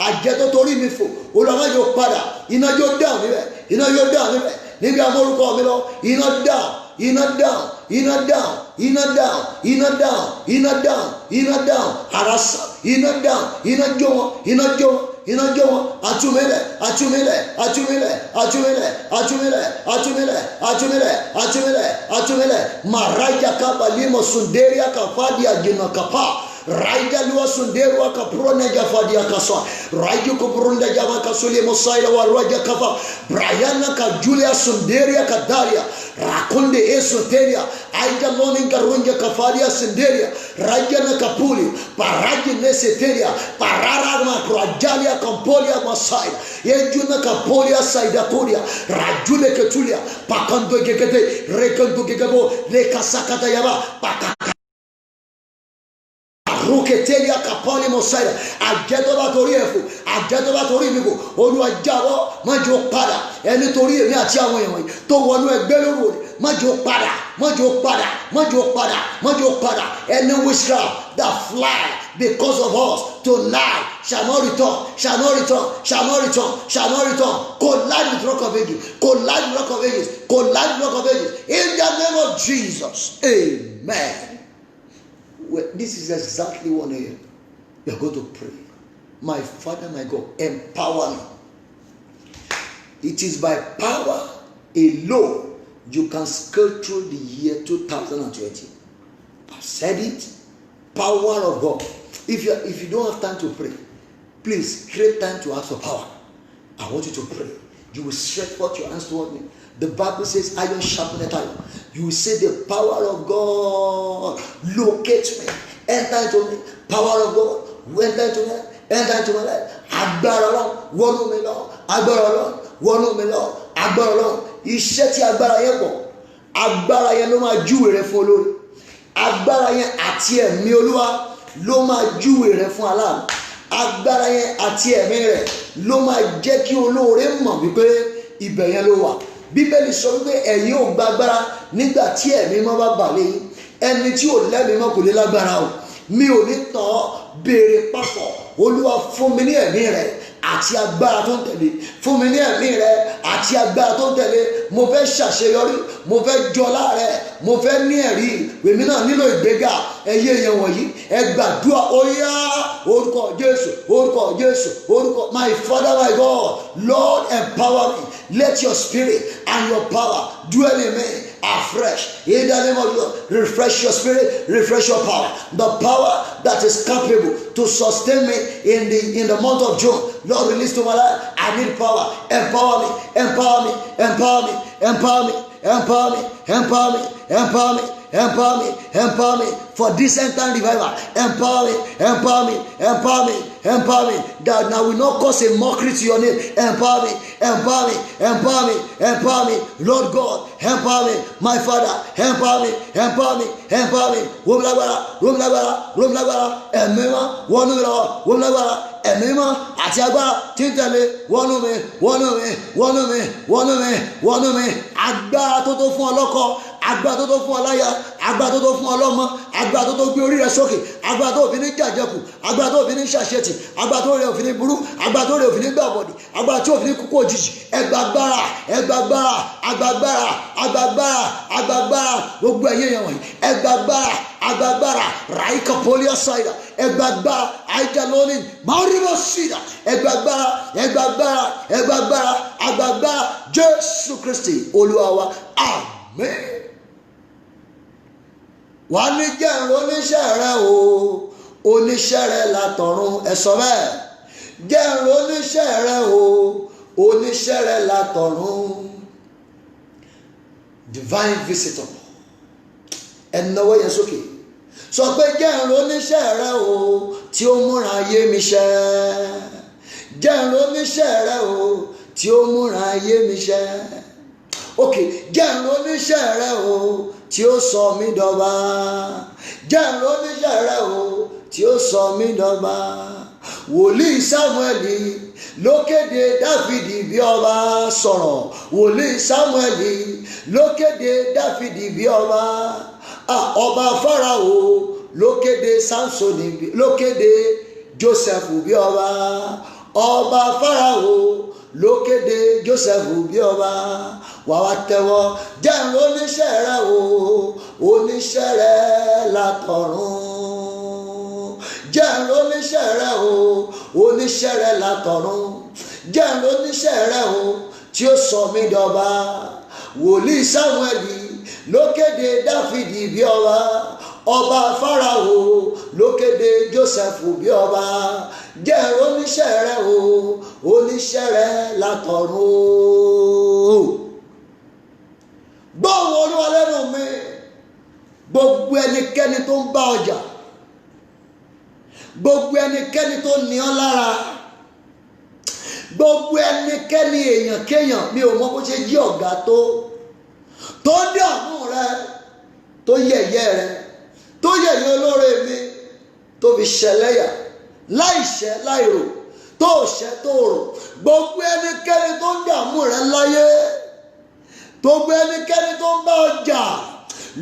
àjẹ́ tó torí mi fò, Olúwa má jẹ́ ó padà. Iná yóò dáhùn níbẹ̀, iná yóò dáhùn níbẹ̀. Níbi àmọ́ orúkọ mi lọ, iná dáhùn, iná dáhùn, iná dáhùn, iná dáhùn, iná dáhùn, iná dáhùn, iná dáhùn, àràsà, iná dáhùn, iná jó wọn, iná jó wọn, iná jó wọn. Àtúmílẹ̀, àtúmílẹ̀, àtúmílẹ̀, àtúmílẹ̀, àtúmílẹ̀, àtúmílẹ̀, àtúmílẹ̀, àtúmílẹ̀, àtúmílẹ̀. Màrájà kábàlímọ̀ sùndéríà kàfádìá jìnnà kàpá. Raija luwa sunderu akaprone jafadia kaswa. Raiju kuprunda jama kasuli mosaila wa roja kafa. Brianna ka Julia sunderia kadaria. Rakunde esoteria. Aija lonin karunja kafadia sunderia. Raja na kapuli. Paraji neseteria. Parara ma prajalia kampolia masaila. Yejuna kapolia saida kuria. Rajule ketulia. Pakando gekete. Rekando gekabo. Lekasakata yaba. Pakaka. Ruketelia kapali mosaida. Àjẹ́ tó bá torí ẹ̀fọ́, àjẹ́ tó bá torí mi kò, Olúwa jáwọ́, má jẹ́ ó padà. Ẹni torí èmi àti àwọn èèyàn yìí tó wọnú ẹgbẹ́ lóru òní, má jẹ́ ó padà, má jẹ́ ó padà, má jẹ́ ó padà, má jẹ́ ó padà. Any witchcraft that fly because of us tonight shall not return, shall not return, shall not return, shall not return. Collide with Rock of Ages, collide with Rock of Ages, collide with Rock of Ages. In the name of Jesus, amen. Well, this is exactly what we are going to pray. My Father, my God, empower me. It is by power alone you can scale through the year 2020. I've said it. Power of God. If you don't have time to pray, please create time to ask for power. I want you to pray. You will stretch forth your hands toward me. The Bible says, iron sharpeneth iron. You will say, the power of God locate me. Enter into me. Power of God, enter into me. Enter into my life. Agbára Ọlọ́run wọnú mi lọ. Agbára Ọlọ́run wọnú mi lọ. Agbára Ọlọ́run. Iṣẹ́ tí agbára yẹn pọ̀. Agbára yẹn ló máa júwe rẹ̀ fún olórí. Agbára yẹn àti ẹ̀mí Olúwa ló máa júwe rẹ̀ fún aláàánú. Agbára yẹn àti ẹ̀mí rẹ̀ ló máa jẹ́ kí olóore mọ̀ wípé ibẹ̀ yẹn ló wà. Bíbélì sọ wípé ẹ̀yin ò gba agbára nígbà tí ẹ̀mí mọ́ bá bà lẹ́yìn. Ẹni tí ò lẹ́mìí mọ́ kò lè lágbára o. Mi ò ní tàn ọ́, béèrè papọ̀. Olúwa fún mi ní ẹ̀mí rẹ̀ àti agbára tó ń tẹ̀lé. Fún mi ní ẹ̀mí rẹ̀ àti agbára tó ń tẹ̀lé. Mo fẹ́ ṣàṣeyọrí, mo fẹ́ jọlá rẹ̀, mo fẹ́ ní ẹ̀rí. Èmi náà nílò ìgbéga. Ẹyẹ èèyàn wọ̀nyí ẹ gbàdúrà ó yá orúkọ Jésù, orúkọ Jésù, orúkọ. My Father, my God, Lord, empower me. Let your spirit and your power dwell in me afresh. In the name of God, refresh your spirit, refresh your power. The power that is capable to sustain me in the month of June. Lord, release to my life. I need power. Empower me, empower me, empower me, empower me, empower me, empower me, empower me, empower me, empower me for this end time revival. Empower me, empower me, empower me, empower me. That now will not cause a mockery to your name. Empower me, empower me, empower me, empower me. Lord God, empower me. My Father, empower me, empower me, empower me. Wom lagbara, wom lagbara, wom lagbara. Emema, wonu lo, wom lagbara. Emema, àti agbára tí ń tẹ̀lé wọnú mi, wọnú mi, wọnú mi, wọnú mi, wọnú mi. Agbára tó tó fún ọlọ́kọ, agbára tó tó fún ọláyà, agbára tó tó fún ọlọ́mọ, agbára tó tó gbé orí rẹ sókè, agbára tó òfin ní jàjẹkù, agbára tó òfin ní ṣàṣetì, agbára tó rẹ òfin ní burú, agbára tó rẹ òfin ní gbàbọ̀dì, agbára tí òfin ní kúkú òjijì. Ẹgbàgbára, ẹgbàgbára, agbàgbára, agbàgbára, agbàgbára, gbogbo ẹ̀yẹ yẹn wọ̀nyí. Ẹgbàgbára, agbàgbára, ràìkà pólíà ṣáìdà, ẹgbàgbára, àìjàlónì, márímọ̀ ṣídà, ẹgbàgbára, ẹgbàgbára, ẹgbàgbára, agbàgbára, Jésù Kristi Olúwa wa. Amen. wà ní jẹ́ oníṣẹ́ rẹ o, oníṣẹ́ rẹ látọ̀run. Ẹ sọ bẹ́ẹ̀, jẹ́ oníṣẹ́ rẹ o, oníṣẹ́ rẹ látọ̀run. Divine visitor. Ẹnáwó yẹn sókè. Sọ pé jẹ́ oníṣẹ́ rẹ o, tí ó múra ayé mi ṣẹ. Jẹ́ oníṣẹ́ rẹ o, tí ó múra ayé mi ṣẹ. Ok, jẹ́ oníṣẹ́ rẹ o, tí ó sọ mí dọba. Jẹ́ oníṣẹ́ rẹ o, tí ó sọ mí dọba. Wòlíì Sámúẹ́lì ló kéde Dáfídì bí ọba. Sọ̀rọ̀. Wòlíì Sámúẹ́lì ló kéde Dáfídì bí ọba. Ọba Fáráò ló kéde Sámsónì, ló kéde Jósẹ́fù bí ọba. Ọba Fáráò ló kéde Jósẹ́fù bí ọba. Wà wá tẹ́wọ́. Jẹ́ oníṣẹ́ rẹ o, oníṣẹ́ rẹ látọ̀run. Jẹ́ oníṣẹ́ rẹ o, oníṣẹ́ rẹ látọ̀run. Jẹ́ oníṣẹ́ rẹ o, tí ó sọ mí dọba. Wòlíì Sámúẹ́lì ló kéde Dáfídì bí ọba. Ọba Fáráò ló kéde Jósẹ́fù bí ọba. Jẹ́ oníṣẹ́ rẹ o, oníṣẹ́ rẹ látọ̀run. Gbóhùn Olúwa lẹ́nu mi. Gbogbo ẹnikẹ́ni tó ń bá ọjà, gbogbo ẹnikẹ́ni tó ní ọ lára, gbogbo ẹnikẹ́ni èèyàn kéèyàn, mi ò mọ bó ṣe jí ọ̀gá tó dààmú rẹ, tó yẹ̀yẹ́ rẹ, tó yẹ̀yẹ́ olóore mi, tó fi ṣẹlẹ́yà láìṣẹ́ láìrò, tó ṣẹ́ tó rò. Gbogbo ẹnikẹ́ni tó ń dààmú rẹ láyé, gbogbo ẹnikẹ́ni tó ń bá ọjà,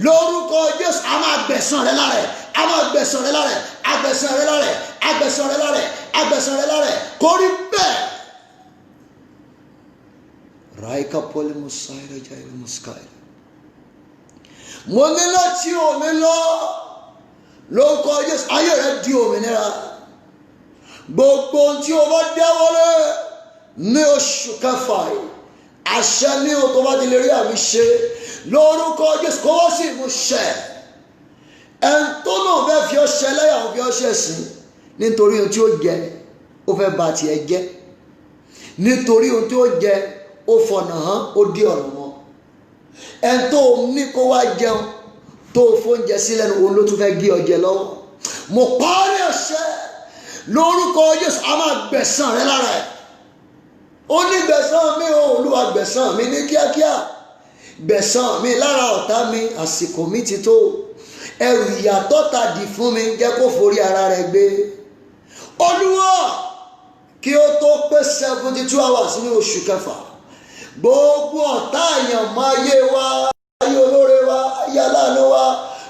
lórúkọ Jésù, a máa gbẹ̀san rẹ lára ẹ̀, a máa gbẹ̀san rẹ lára ẹ̀, agbẹ̀san rẹ lára ẹ̀, agbẹ̀san rẹ lára ẹ̀, agbẹ̀san rẹ lára ẹ̀. Kò rí bẹ́ẹ̀. Raika poli musaira jaira muskaira. Mo ní láti òní lọ, lórúkọ Jésù, ayé rẹ di òmìnira. Gbogbo ohun tí o bá dáwọ́lé ní oṣù kẹfà yìí, àṣẹ ní o tó bá ti lè rí àmì ṣe, lórúkọ Jésù, kó wá sí ìmúṣẹ. Ẹn tó náà fẹ́ fi ọṣẹ lẹ́yà, ó fi ọṣẹ sí nítorí ohun tí ó jẹ, ó fẹ́ bà tiẹ̀ jẹ́. Nítorí ohun tí ó jẹ, ó fọ̀nà hàn, ó dí ọ̀nà wọn. Ẹn tó ní kó wá jẹun, tó fóúnjẹ sí lẹ́nu, òun ló tún fẹ́ gé ọjẹ lọ́wọ́. Mo parí ọṣẹ lórúkọ Jésù, a máa gbẹ̀san rẹ lára ẹ̀. Ó ní gbẹ̀san mi o, Olúwa gbẹ̀san mi ní kíákíá. Gbẹ̀san mi lára ọ̀tá mi, àsìkò mi ti tó. Ẹrù ìyàtọ̀ ta dì fún mi, jẹ́ kó forí ara rẹ̀ gbé. Olúwa, kí ó tó pé 72 hours ní oṣù kẹfà, gbogbo ọ̀tá àyàn máa yé wa, ayé olóore wa, ayé aláàánú wa,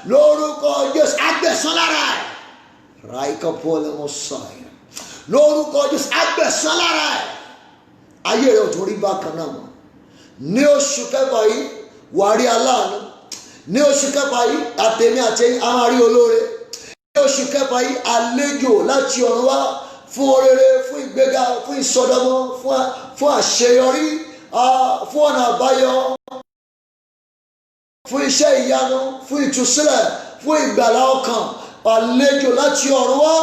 lórúkọ Jésù, agbẹ̀san lára ẹ̀. Raika pole Messiah. Lórúkọ Jésù, agbẹ̀san lára ẹ̀. Ayé rẹ̀ ò tún rí bákan náà mọ́. Ní oṣù kẹfà yìí, wà á rí aláàánú. Ní oṣù kẹfà yìí, àtẹ̀mí àtẹ̀yìn a máa rí olóore. Ní oṣù kẹfà yìí, àlejò láti ọ̀run wá fún orere, fún ìgbéga, fún ìsọdọmọ, fún àṣeyọrí, fún ọ̀nà àbáyọ, fún iṣẹ́ ìyanu, fún ìtúsílẹ̀, fún ìgbàlá ọkàn. Àlejò láti ọ̀run wá,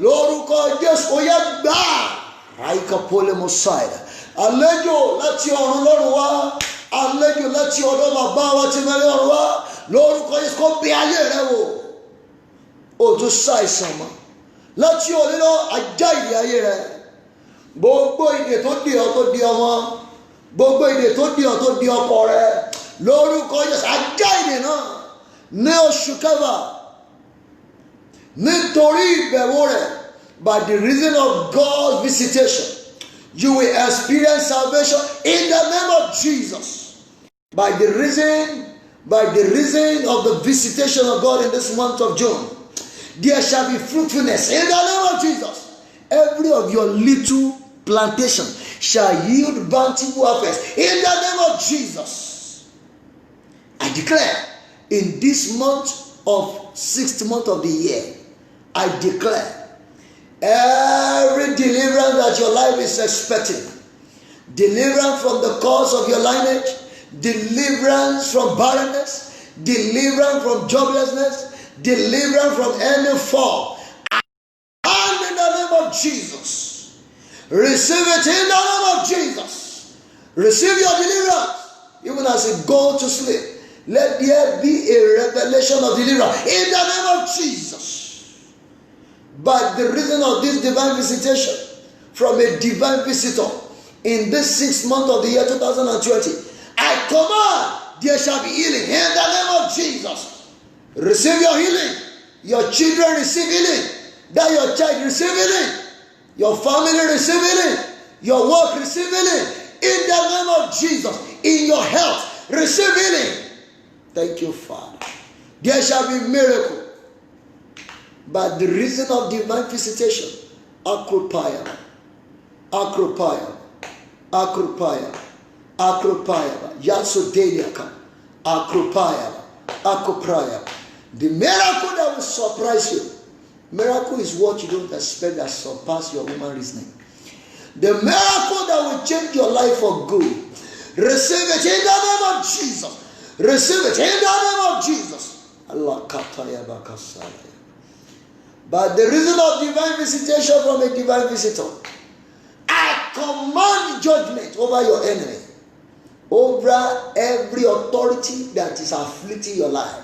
lórúkọ Jésù, ó yẹ gbà. Raika pole Messiah. Àlejò láti ọ̀run lọ́run wá, àlejò láti ọ̀dọ̀ bàbá wa tí mẹ́rin ọ̀run wá, lórúkọ Jésù, kó bí ayé rẹ wò. Ó tún ṣàìsàn mọ́. Láti òní lọ, ajá ìdè ayé rẹ. Gbogbo ìdè tó dì ọ́ tó di ọmọ, gbogbo ìdè tó dì ọ́ tó di ọkọ rẹ, lórúkọ Jésù, ajá ìdè náà ní oṣù kẹfà. Nítorí ìbẹ̀wò rẹ̀, by the reason of God's visitation, you will experience salvation in the name of Jesus. By the reason of the visitation of God in this month of June, there shall be fruitfulness in the name of Jesus. Every of your little plantation shall yield bountiful harvest in the name of Jesus. I declare in this month of 6th month of the year, I declare every deliverance that your life is expecting, deliverance from the cause of your lineage, deliverance from barrenness, deliverance from joblessness, deliverance from any fall. And in the name of Jesus, receive it in the name of Jesus. Receive your deliverance. Even as you go to sleep, let there be a revelation of deliverance in the name of Jesus. By the reason of this divine visitation from a divine visitor in this 6th month of the year 2020, I command there shall be healing in the name of Jesus. Receive your healing. Your children receive healing. That your child receive healing. Your family receive healing. Your work receive healing. In the name of Jesus. In your health, receive healing. Thank you, Father. There shall be miracle. By the reason of divine visitation, Akropaya, Akropaya, Akropaya, Akropaya, Yasodeliaka, Akropaya, Akopraya. The miracle that will surprise you. Miracle is what you don't expect that surpass your human reasoning. The miracle that will change your life for good. Receive it in the name of Jesus. Receive it in the name of Jesus. Allah kataya bakasaya. By the reason of divine visitation from a divine visitor, I command judgment over your enemy, over every authority that is afflicting your life.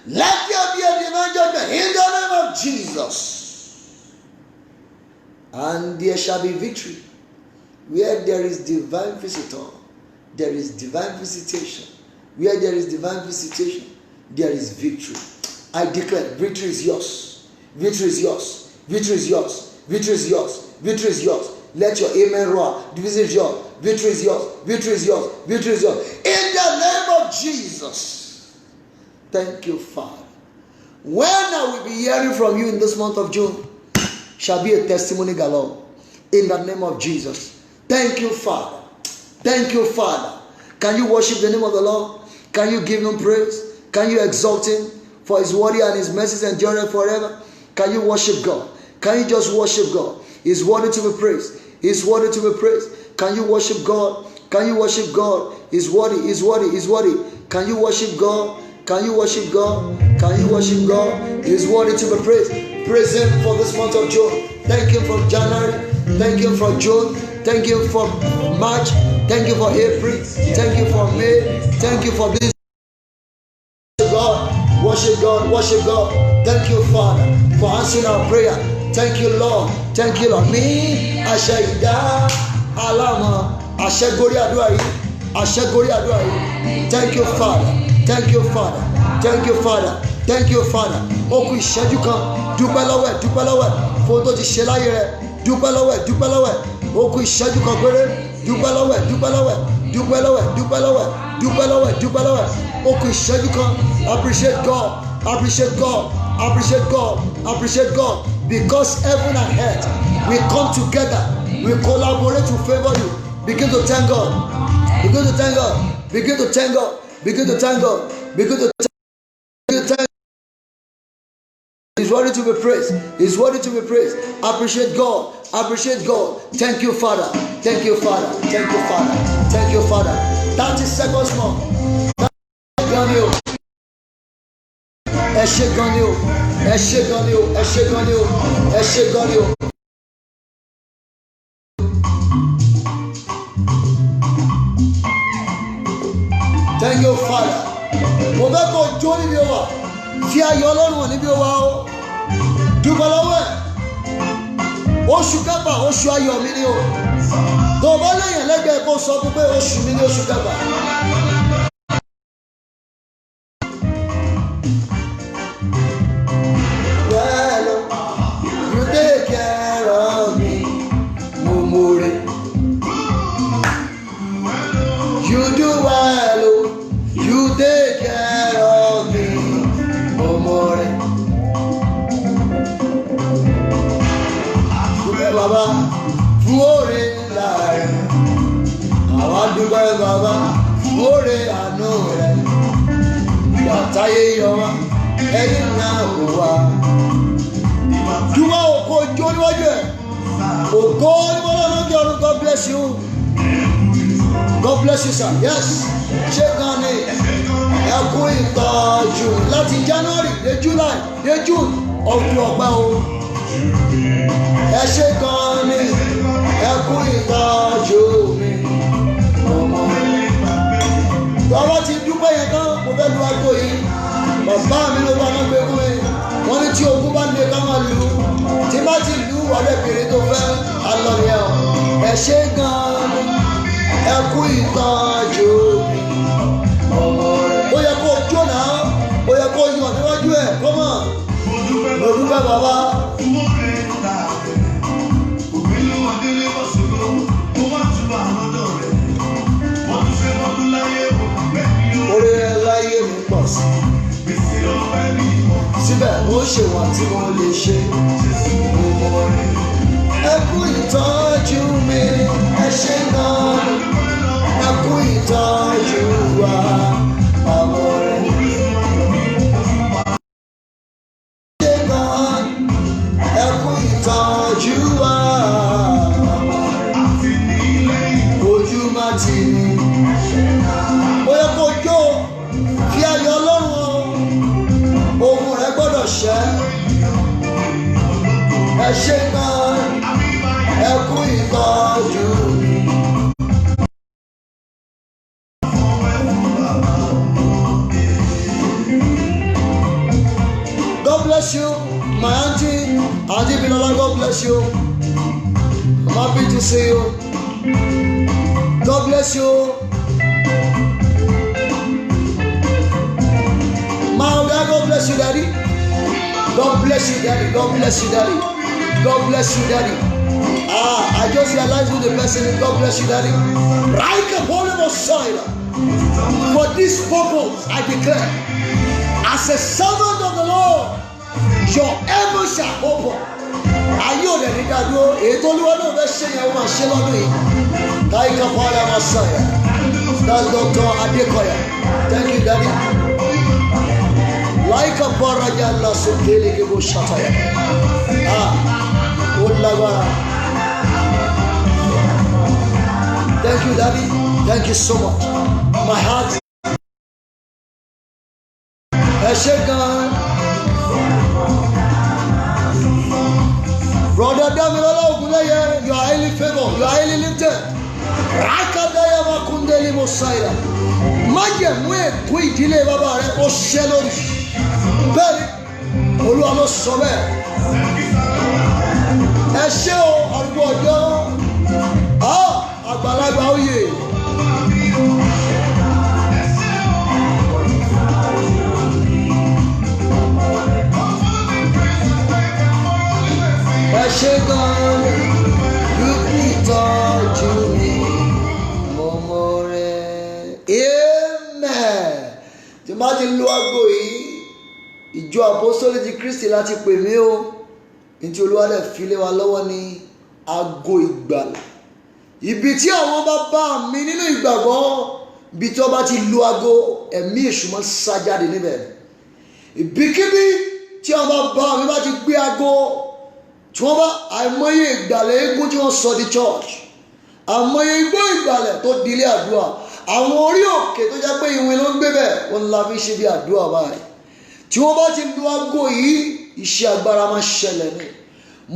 Let there be a divine judgment in the name of Jesus. And there shall be victory. Where there is divine visitor, there is divine visitation. Where there is divine visitation, there is victory. I declare, victory is yours. Victory is yours. Victory is yours. Victory is yours. Victory is yours. Let your amen roar. Victory is yours. Victory is yours. Victory is yours. Victory is yours. In the name of Jesus. Thank you, Father. When I will be hearing from you in this month of June, shall be a testimony galore. In the name of Jesus. Thank you, Father. Thank you, Father. Can you worship the name of the Lord? Can you give him praise? Can you exalt him? For his word and his mercies endure forever. Can you worship God? Can you just worship God? He's worthy to be praised. He's worthy to be praised. Can you worship God? Can you worship God? He's worthy. He's worthy. He's worthy. Can you worship God? Can you worship God? Can you worship God? He's worthy to be praised. Praise him for this month of June. Thank him for January. Thank him for June. Thank you for March. Thank you for April. Thank you for May. Thank you for this. God. Worship God. Worship God. Thank you, Father, for answering our prayer. Thank you, Lord. Thank you, Lord. Me, Ashaida, Alama, Ashagori Aduai, Ashagori Aduai. Thank you, Father. Thank you, Father. Thank you, Father. Thank you, Father. Oku ìṣẹ́jú kan, dúpẹ́ lọ́wọ́, fótó ti ṣe láyé rẹ̀, dúpẹ́ lọ́wọ́. Oku ìṣẹ́jú kan péré, dúpẹ́ lọ́wọ́. Oku ìṣẹ́jú kan, appreciate God, appreciate God, appreciate God, appreciate God. Because heaven and earth, we come together, we collaborate to favor you. Begin to thank God. Begin to thank God. Begin to thank God. Begin to thank God. Begin to thank God. He's worthy to be praised. He's worthy to be praised. Appreciate God. Appreciate God. Thank you, Father. Thank you, Father. Thank you, Father. Thank you, Father. 30 seconds more. Ẹ ṣé gan ni o. Ẹ ṣé gan ni o. Ẹ ṣé gan ni o. Ẹ ṣé gan ni o. Thank you, Father. Mo fẹ́ kó jó níbi ó wà. Fi ayọ̀ Ọlọ́run wọ̀ níbi ó wà o. Dúpẹ́ lọ́wọ́ ẹ̀. Oṣù kẹfà oṣù ayọ̀ mi ni o. Tó o bá lẹ́yìn lẹ́gbẹ̀ẹ́ kó sọ fún pé oṣù mi ni oṣù kẹfà. Baba, ore àánú rẹ̀, ìgbàtáyé yọ wá, ẹ̀yìn náà kò wá. Dúpẹ́ òkò jó níwájú ẹ̀, òkò níwájú lókè ọ̀run. God bless you. God bless you, sir. Yes. Ṣé gan ni? ẹ kú ìtọ́jú láti January dé July dé June ọdún ọgbà o. Ẹ ṣé gan ni ẹ kú ìtọ́jú mi. Tọ́wọ́ ti dúpẹ́ yẹn tán mo fẹ́ lu aago yìí. Bàbá mi ló bá wọn gbé fún mi. Wọ́n ní tí ogun bá lè ká máa lù ú. Tí bá ti lù ú wọlé bèrè tó fẹ́ alọ́ yẹn o. Ẹ ṣé gan ni ẹ kú ìtọ́jú mi. Ó yẹ kó jó náà, ó yẹ kó yàn níwájú ẹ̀ kọ́mọ̀. Mo dúpẹ́ bàbá. Orí ẹ láyé mi pọ̀ sí. Síbẹ̀ mo ṣe wà tí mo lè ṣe. Ẹ kú ìtọ́jú mi, ẹ ṣé gan. Ẹ kú ìtọ́jú wa, àwọn ọ̀rẹ́. Ṣé gan, ẹ kú ìtọ́jú wa. Ojú má ti ní. Ó yẹ kó jó fi ayọ̀ Ọlọ́run ohun rẹ̀ gbọ́dọ̀ ṣẹ́. Ẹ ṣé gan, ẹ kú ìtọ́jú mi. God bless you, my auntie Bilola, God bless you. I'm happy to see you. God bless you. God bless you, Daddy. God bless you, Daddy. God bless you, Daddy. God bless you, Daddy. I just realized who the person is. God bless you, Daddy. Right upon the side. For this purpose, I declare, as a servant of the Lord, your heaven shall open. Ayé òde ní dádúró, èyí tó lúwa náà fẹ́ ṣe yẹn wọ́n ṣe lọ́dún yìí. Táyíká Fáyà Masaya. That's Dr. Adekoya. Thank you, Daddy. Like a paraja la sotele ke bo shataya. Ollagara. Thank you, Daddy. Thank you so much. My heart. Eshegan. Brother Damilola Ogunleye, you are highly favored. You are highly lifted. Rakadaya makundeli mosaya. Májẹ̀mú ègún ìdílé bàbá rẹ̀ ó ṣẹ́ lórí. Bẹ́ẹ̀ni, Olúwa ló sọ bẹ́ẹ̀. Ẹ ṣé o, arúgbó ọjọ́. Àgbàlagbà oyè. Ẹ ṣé gan-an, dúpẹ́ ìtọ́jú mi, mọ̀mọ́ rẹ̀. Amen. Tí má ti lo aago yìí, ìjọ Àpọ́sítélì ti Kristi láti pè mí o. Ní tí Olúwa dẹ̀ fi lé wa lọ́wọ́ ní aago ìgbàlà. Ibi tí àwọn bàbá mi nínú ìgbàgbọ́, ibi tí wọ́n bá ti lo aago, ẹ̀mí èṣù máa ń sá jáde níbẹ̀. Ibikíbi tí àwọn bàbá mi bá ti gbé aago, tí wọ́n bá àìmọye ìgbàlẹ̀ eégún tí wọ́n sọ di church, àìmọye igbó ìgbàlẹ̀ tó di ilé àdúrà, àwọn orí òkè tó jẹ́ pé ìwé ló ń gbé bẹ̀, wọ́n la fi ṣe bí àdúrà báyìí. Tí wọ́n bá ti lu aago yìí, iṣẹ́ agbára máa ṣẹlẹ̀ ní.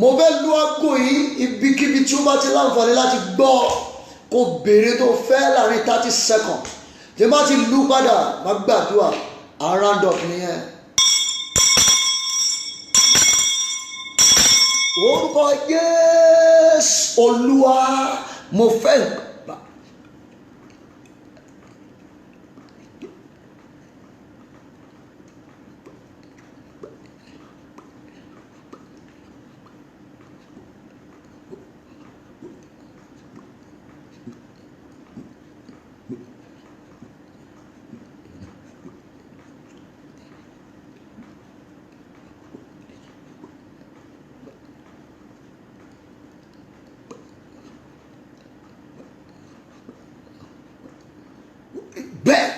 Mo fẹ́ lu aago yìí, ibikíbi tí wọ́n bá ti láǹfààní láti gbọ́, kó béèrè tó fẹ́ láàrin 30 seconds. Tí wọ́n bá ti lu padà, má gbàdúrà, round up nìyẹn. Orúkọ Jésù Olúwa, mo fẹ́ bẹ́ẹ̀.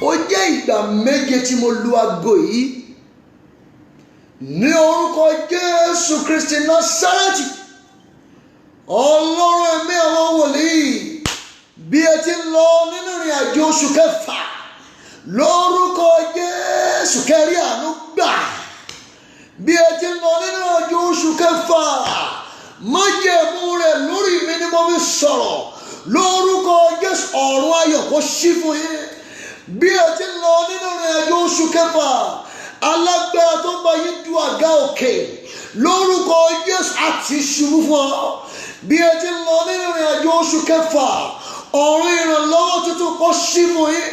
Ó jẹ́ ìgbà méje tí mo lu aago yìí ní orúkọ Jésù Kristi Násárẹ́tì. Ọlọ́run ẹ̀mí àwọn wòlíì bí ẹ ti ń lọ nínú ìrìn àjò oṣù kẹfà lórúkọ Jésù kẹrí àánú gbà. Bí ẹ ti ń lọ nínú ìrìn àjò oṣù kẹfà májẹ̀mú rẹ̀ lórí mi ni mo fi sọ̀rọ̀ lórúkọ Jésù ọ̀run ayọ̀ kó ṣí fún yín. Bí ẹ ti ń lọ nínú ìrìn àjò oṣù kẹfà alágbára tó bá yín du àga òkè lórúkọ Jésù àti ṣubú fún ọ. Bí ẹ ti ń lọ nínú ìrìn àjò oṣù kẹfà ọ̀run ìrànlọ́wọ́ tuntun kó ṣí fún yín.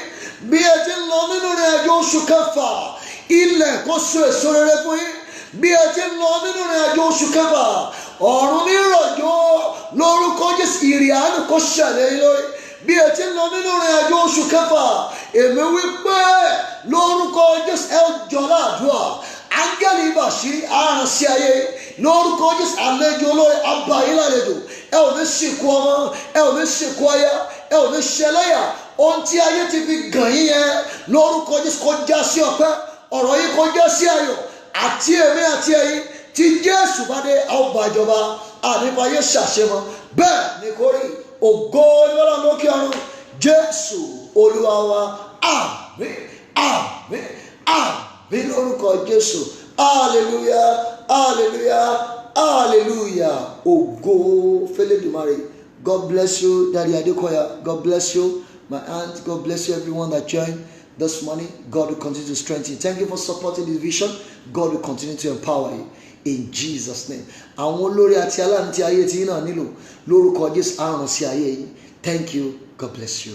Bí ẹ ti ń lọ nínú ìrìn àjò oṣù kẹfà ilẹ̀ kó so èso rere fún yín. Bí ẹ ti ń lọ nínú ìrìn àjò oṣù kẹfà ọ̀run ní ìrọ̀jò lórúkọ Jésù ìrì àánú kó ṣẹlẹ̀ yín lórí. Bí ẹ ti ń lọ nínú ìrìn àjò oṣù kẹfà èmi wí pé lórúkọ Jésù ẹ jọ láàdúrà áńgẹ́lì ìbàṣírí àrùn sí ayé lórúkọ Jésù àlejò olórí abayé lálejò. Ẹ ò ní sìnkú ọmọ, ẹ ò ní sìnkú aya, ẹ ò ní ṣẹlẹ́yà. Ohun tí ayé ti fi gàn yín yẹn lórúkọ Jésù kó já sí ọpẹ́, ọ̀rọ̀ yìí kó já sí ayọ̀. Àti èmi àti ẹ̀yin tí Jésù bá dé àwọn ọba ìjọba ànífàyè ṣàṣemọ. Bẹ́ẹ̀ ni kò rí ògo níwọ̀n lókè ọ̀run Jésù Olúwa wa. Àmín àmín àmín lórúkọ Jésù. Hallelujah hallelujah hallelujah. Ògo f'Elédùmarè. God bless you, Daddy Adekoya. God bless you, my aunt. God bless you, everyone that joined this morning. God will continue to strengthen you. Thank you for supporting this vision. God will continue to empower you in Jesus' name. Àwọn olórí àti aláǹtí ayé tí yín náà nílò lórúkọ Jésù àrùn sí ayé yín. Thank you. God bless you.